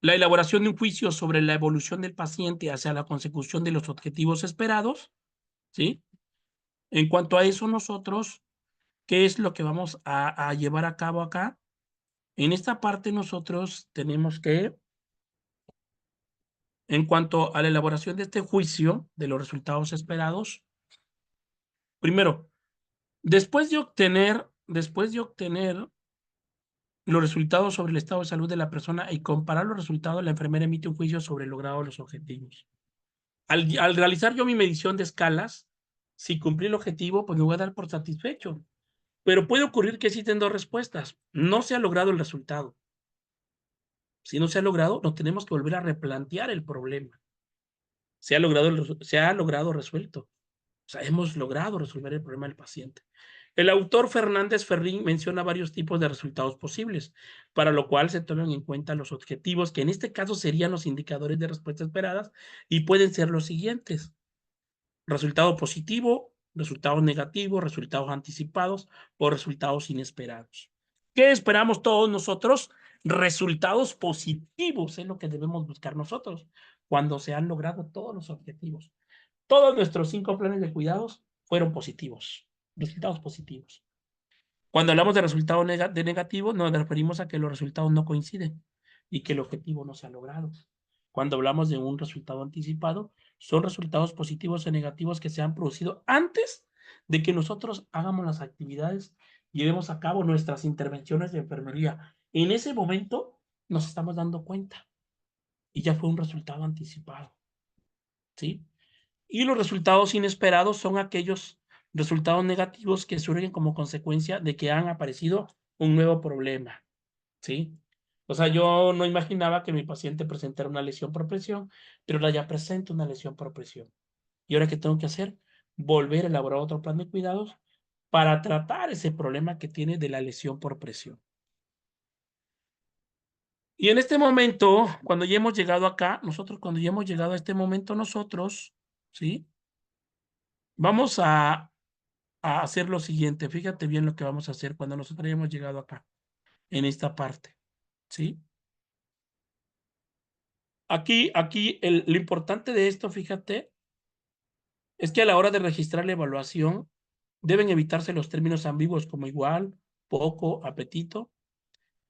la elaboración de un juicio sobre la evolución del paciente hacia la consecución de los objetivos esperados, ¿sí? En cuanto a eso, nosotros, ¿qué es lo que vamos a llevar a cabo acá? En esta parte nosotros tenemos que, en cuanto a la elaboración de este juicio de los resultados esperados, primero, después de obtener los resultados sobre el estado de salud de la persona y comparar los resultados, la enfermera emite un juicio sobre el logrado de los objetivos. Al realizar yo mi medición de escalas, si cumplí el objetivo, pues me voy a dar por satisfecho. Pero puede ocurrir que existen dos respuestas. No se ha logrado el resultado. Si no se ha logrado, nos tenemos que volver a replantear el problema. Se ha logrado resuelto. O sea, hemos logrado resolver el problema del paciente. El autor Fernández Ferrín menciona varios tipos de resultados posibles, para lo cual se toman en cuenta los objetivos, que en este caso serían los indicadores de respuesta esperadas, y pueden ser los siguientes: resultado positivo, resultados negativos, resultados anticipados o resultados inesperados. ¿Qué esperamos todos nosotros? Resultados positivos es lo que debemos buscar nosotros cuando se han logrado todos los objetivos. Todos nuestros 5 planes de cuidados fueron positivos, resultados positivos. Cuando hablamos de resultados negativos, nos referimos a que los resultados no coinciden y que el objetivo no se ha logrado. Cuando hablamos de un resultado anticipado, son resultados positivos o negativos que se han producido antes de que nosotros hagamos las actividades, llevemos a cabo nuestras intervenciones de enfermería. En ese momento, nos estamos dando cuenta y ya fue un resultado anticipado, ¿sí? Y los resultados inesperados son aquellos resultados negativos que surgen como consecuencia de que han aparecido un nuevo problema, ¿sí? O sea, yo no imaginaba que mi paciente presentara una lesión por presión, pero ahora ya presenta una lesión por presión. ¿Y ahora qué tengo que hacer? Volver a elaborar otro plan de cuidados para tratar ese problema que tiene de la lesión por presión. Y en este momento, cuando ya hemos llegado acá, cuando ya hemos llegado a este momento, ¿sí? Vamos a hacer lo siguiente. Fíjate bien lo que vamos a hacer cuando nosotros hayamos llegado acá, en esta parte, ¿sí? Aquí lo importante de esto, fíjate, es que a la hora de registrar la evaluación, deben evitarse los términos ambiguos como igual, poco, apetito.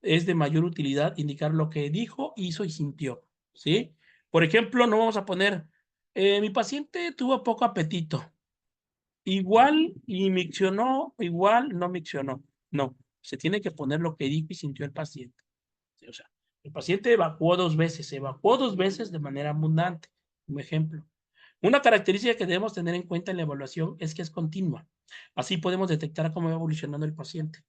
Es de mayor utilidad indicar lo que dijo, hizo y sintió, ¿sí? Por ejemplo, no vamos a poner, mi paciente tuvo poco apetito. Igual y miccionó, igual no miccionó. No, se tiene que poner lo que dijo y sintió el paciente. ¿Sí? O sea, el paciente se evacuó dos veces de manera abundante, como ejemplo. Una característica que debemos tener en cuenta en la evaluación es que es continua. Así podemos detectar cómo va evolucionando el paciente.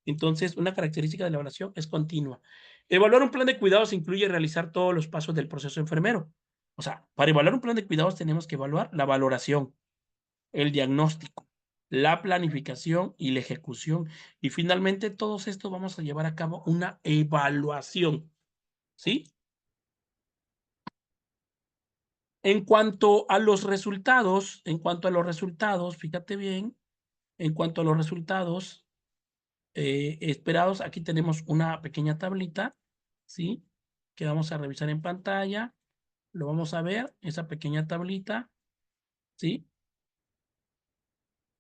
Entonces, una característica de la evaluación es continua. Evaluar un plan de cuidados incluye realizar todos los pasos del proceso enfermero. O sea, para evaluar un plan de cuidados tenemos que evaluar la valoración, el diagnóstico, la planificación y la ejecución. Y finalmente, todos estos vamos a llevar a cabo una evaluación, ¿sí? Fíjate bien, en cuanto a los resultados esperados, aquí tenemos una pequeña tablita, ¿sí? Que vamos a revisar en pantalla. Lo vamos a ver, esa pequeña tablita, ¿sí?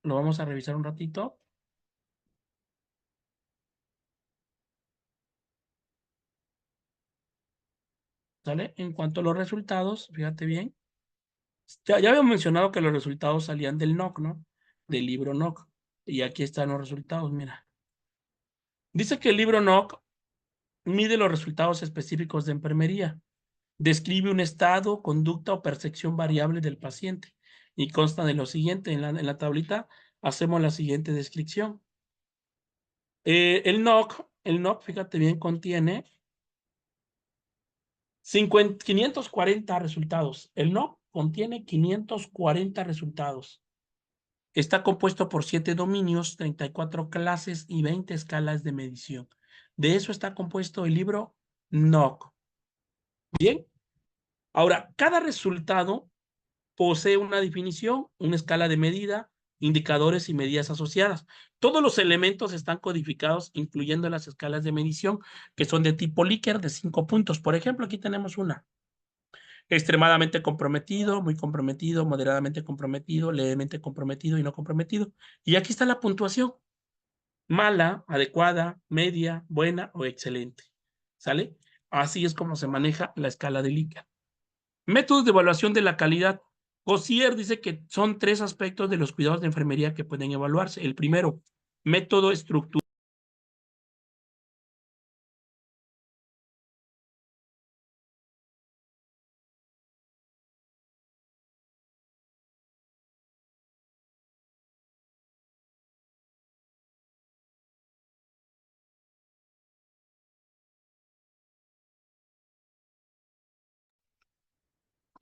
Lo vamos a revisar un ratito, ¿sale? En cuanto a los resultados, fíjate bien. Ya habíamos mencionado que los resultados salían del NOC, ¿no? Del libro NOC. Y aquí están los resultados, mira. Dice que el libro NOC mide los resultados específicos de enfermería. Describe un estado, conducta o percepción variable del paciente. Y consta de lo siguiente, en la tablita hacemos la siguiente descripción. El NOC, fíjate bien, contiene 540 resultados. El NOC contiene 540 resultados. Está compuesto por 7 dominios, 34 clases y 20 escalas de medición. De eso está compuesto el libro NOC. Bien, ahora, cada resultado posee una definición, una escala de medida, indicadores y medidas asociadas. Todos los elementos están codificados, incluyendo las escalas de medición, que son de tipo Likert de 5 puntos. Por ejemplo, aquí tenemos una. Extremadamente comprometido, muy comprometido, moderadamente comprometido, levemente comprometido y no comprometido. Y aquí está la puntuación. Mala, adecuada, media, buena o excelente. ¿Sale? Así es como se maneja la escala de Likert. Métodos de evaluación de la calidad. Cossier dice que son 3 aspectos de los cuidados de enfermería que pueden evaluarse. El primero, método estructural.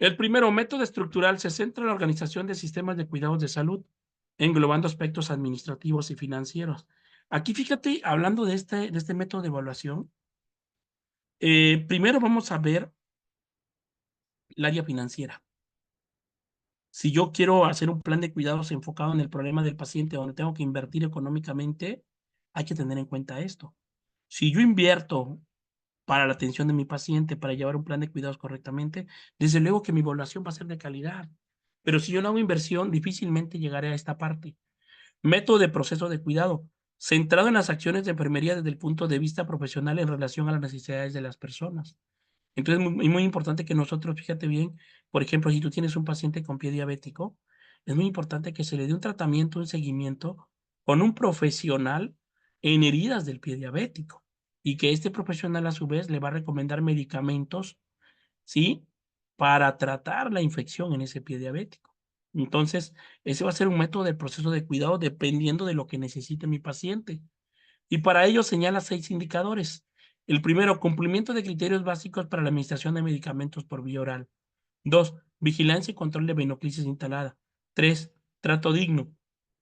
El primero, método estructural, se centra en la organización de sistemas de cuidados de salud, englobando aspectos administrativos y financieros. Aquí fíjate, hablando de este método de evaluación, primero vamos a ver el área financiera. Si yo quiero hacer un plan de cuidados enfocado en el problema del paciente, donde tengo que invertir económicamente, hay que tener en cuenta esto. Si yo invierto para la atención de mi paciente, para llevar un plan de cuidados correctamente, desde luego que mi evaluación va a ser de calidad. Pero si yo no hago inversión, difícilmente llegaré a esta parte. Método de proceso de cuidado, centrado en las acciones de enfermería desde el punto de vista profesional en relación a las necesidades de las personas. Entonces, muy importante que nosotros, fíjate bien, por ejemplo, si tú tienes un paciente con pie diabético, es muy importante que se le dé un tratamiento, un seguimiento con un profesional en heridas del pie diabético. y que este profesional a su vez le va a recomendar medicamentos, ¿sí? Para tratar la infección en ese pie diabético. Entonces, ese va a ser un método del proceso de cuidado dependiendo de lo que necesite mi paciente. Y para ello señala 6 indicadores. El primero, cumplimiento de criterios básicos para la administración de medicamentos por vía oral. 2, vigilancia y control de venoclisis instalada. 3, trato digno.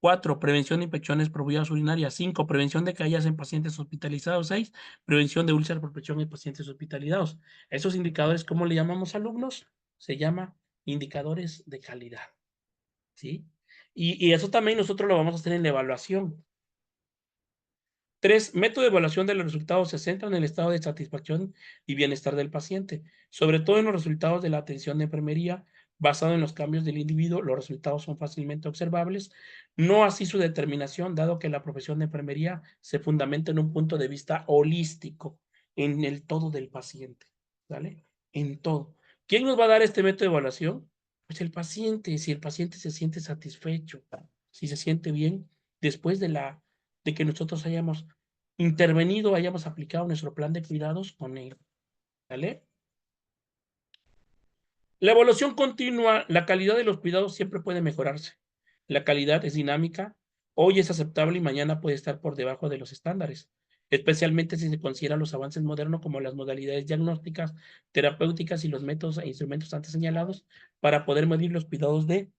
4, prevención de infecciones por vías urinarias. 5, prevención de caídas en pacientes hospitalizados. 6, prevención de úlceras por presión en pacientes hospitalizados. Esos indicadores, ¿cómo le llamamos alumnos? Se llama indicadores de calidad, ¿sí? Y eso también nosotros lo vamos a hacer en la evaluación. 3, método de evaluación de los resultados se centra en el estado de satisfacción y bienestar del paciente, sobre todo en los resultados de la atención de enfermería, basado en los cambios del individuo. Los resultados son fácilmente observables, no así su determinación, dado que la profesión de enfermería se fundamenta en un punto de vista holístico, en el todo del paciente, ¿vale? En todo. ¿Quién nos va a dar este método de evaluación? Pues el paciente, si el paciente se siente satisfecho, si se siente bien, después de que nosotros hayamos intervenido, hayamos aplicado nuestro plan de cuidados con él, ¿vale? La evaluación continua, la calidad de los cuidados siempre puede mejorarse. La calidad es dinámica, hoy es aceptable y mañana puede estar por debajo de los estándares, especialmente si se consideran los avances modernos como las modalidades diagnósticas, terapéuticas y los métodos e instrumentos antes señalados para poder medir los cuidados de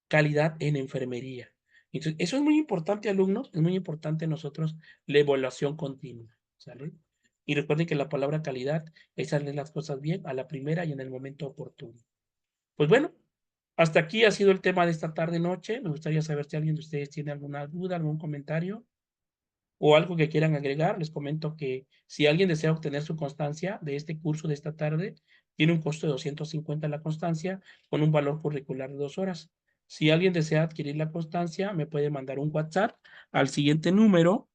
calidad en enfermería. Entonces, eso es muy importante, alumnos, es muy importante nosotros la evaluación continua, ¿sale? Y recuerden que la palabra calidad es hacer las cosas bien a la primera y en el momento oportuno. Pues bueno, hasta aquí ha sido el tema de esta tarde noche. Me gustaría saber si alguien de ustedes tiene alguna duda, algún comentario o algo que quieran agregar. Les comento que si alguien desea obtener su constancia de este curso de esta tarde, tiene un costo de 250 la constancia con un valor curricular de 2 horas. Si alguien desea adquirir la constancia, me puede mandar un WhatsApp al siguiente número,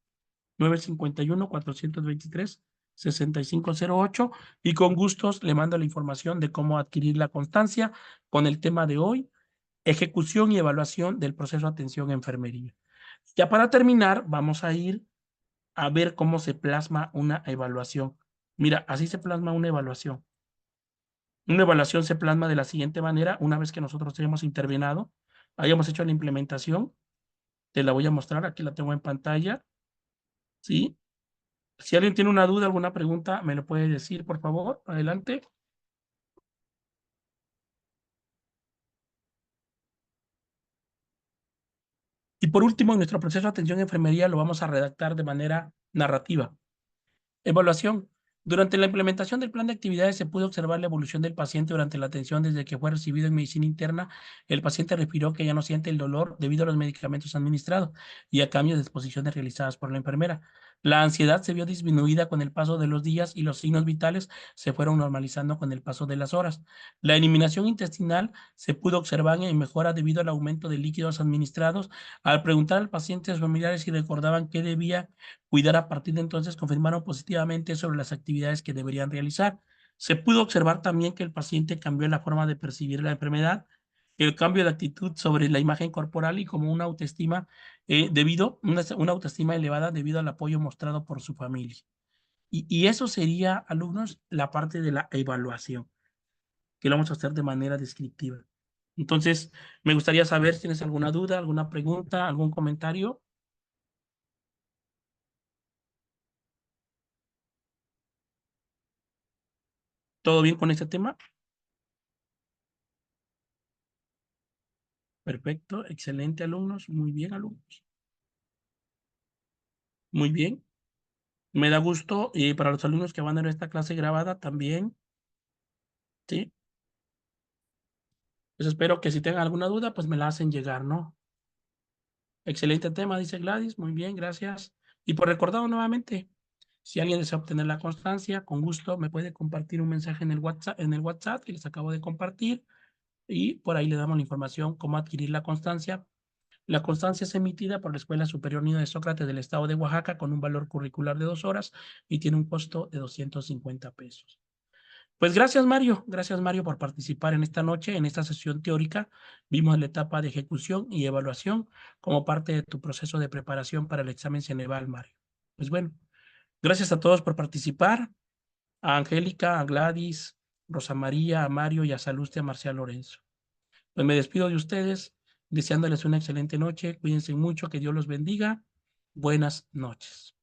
951-423-6508, y con gustos le mando la información de cómo adquirir la constancia con el tema de hoy, ejecución y evaluación del proceso de atención a enfermería. Ya para terminar, vamos a ir a ver cómo se plasma una evaluación. Mira, así se plasma una evaluación. Una evaluación se plasma de la siguiente manera, una vez que nosotros hayamos intervenido, hayamos hecho la implementación, te la voy a mostrar, aquí la tengo en pantalla, ¿sí? Si alguien tiene una duda, alguna pregunta, me lo puede decir, por favor, adelante. Y por último, en nuestro proceso de atención a enfermería lo vamos a redactar de manera narrativa. Evaluación. Durante la implementación del plan de actividades se pudo observar la evolución del paciente durante la atención desde que fue recibido en medicina interna. El paciente refirió que ya no siente el dolor debido a los medicamentos administrados y a cambios de exposiciones realizadas por la enfermera. La ansiedad se vio disminuida con el paso de los días y los signos vitales se fueron normalizando con el paso de las horas. La eliminación intestinal se pudo observar en mejora debido al aumento de líquidos administrados. Al preguntar al paciente a sus familiares si recordaban qué debía cuidar a partir de entonces, confirmaron positivamente sobre las actividades que deberían realizar. Se pudo observar también que el paciente cambió la forma de percibir la enfermedad, el cambio de actitud sobre la imagen corporal y como una autoestima una autoestima elevada debido al apoyo mostrado por su familia. Y eso sería, alumnos, la parte de la evaluación, que lo vamos a hacer de manera descriptiva. Entonces, me gustaría saber si tienes alguna duda, alguna pregunta, algún comentario. ¿Todo bien con este tema? Perfecto, excelente, alumnos. Muy bien, alumnos. Muy bien. Me da gusto y para los alumnos que van a ver esta clase grabada también, ¿sí? Pues espero que si tengan alguna duda, pues me la hacen llegar, ¿no? Excelente tema, dice Gladys. Muy bien, gracias. Y por recordado nuevamente, si alguien desea obtener la constancia, con gusto me puede compartir un mensaje en el WhatsApp que les acabo de compartir y por ahí le damos la información cómo adquirir la constancia. La constancia es emitida por la Escuela Superior Niño de Sócrates del Estado de Oaxaca con un valor curricular de 2 horas y tiene un costo de 250 pesos. Pues gracias Mario por participar en esta noche, en esta sesión teórica. Vimos la etapa de ejecución y evaluación como parte de tu proceso de preparación para el examen Ceneval, Mario. Pues bueno, Gracias a todos por participar, a Angélica, a Gladys, Rosa María, a Mario y a Saluste, a Marcial Lorenzo. Pues me despido de ustedes, deseándoles una excelente noche. Cuídense mucho, que Dios los bendiga. Buenas noches.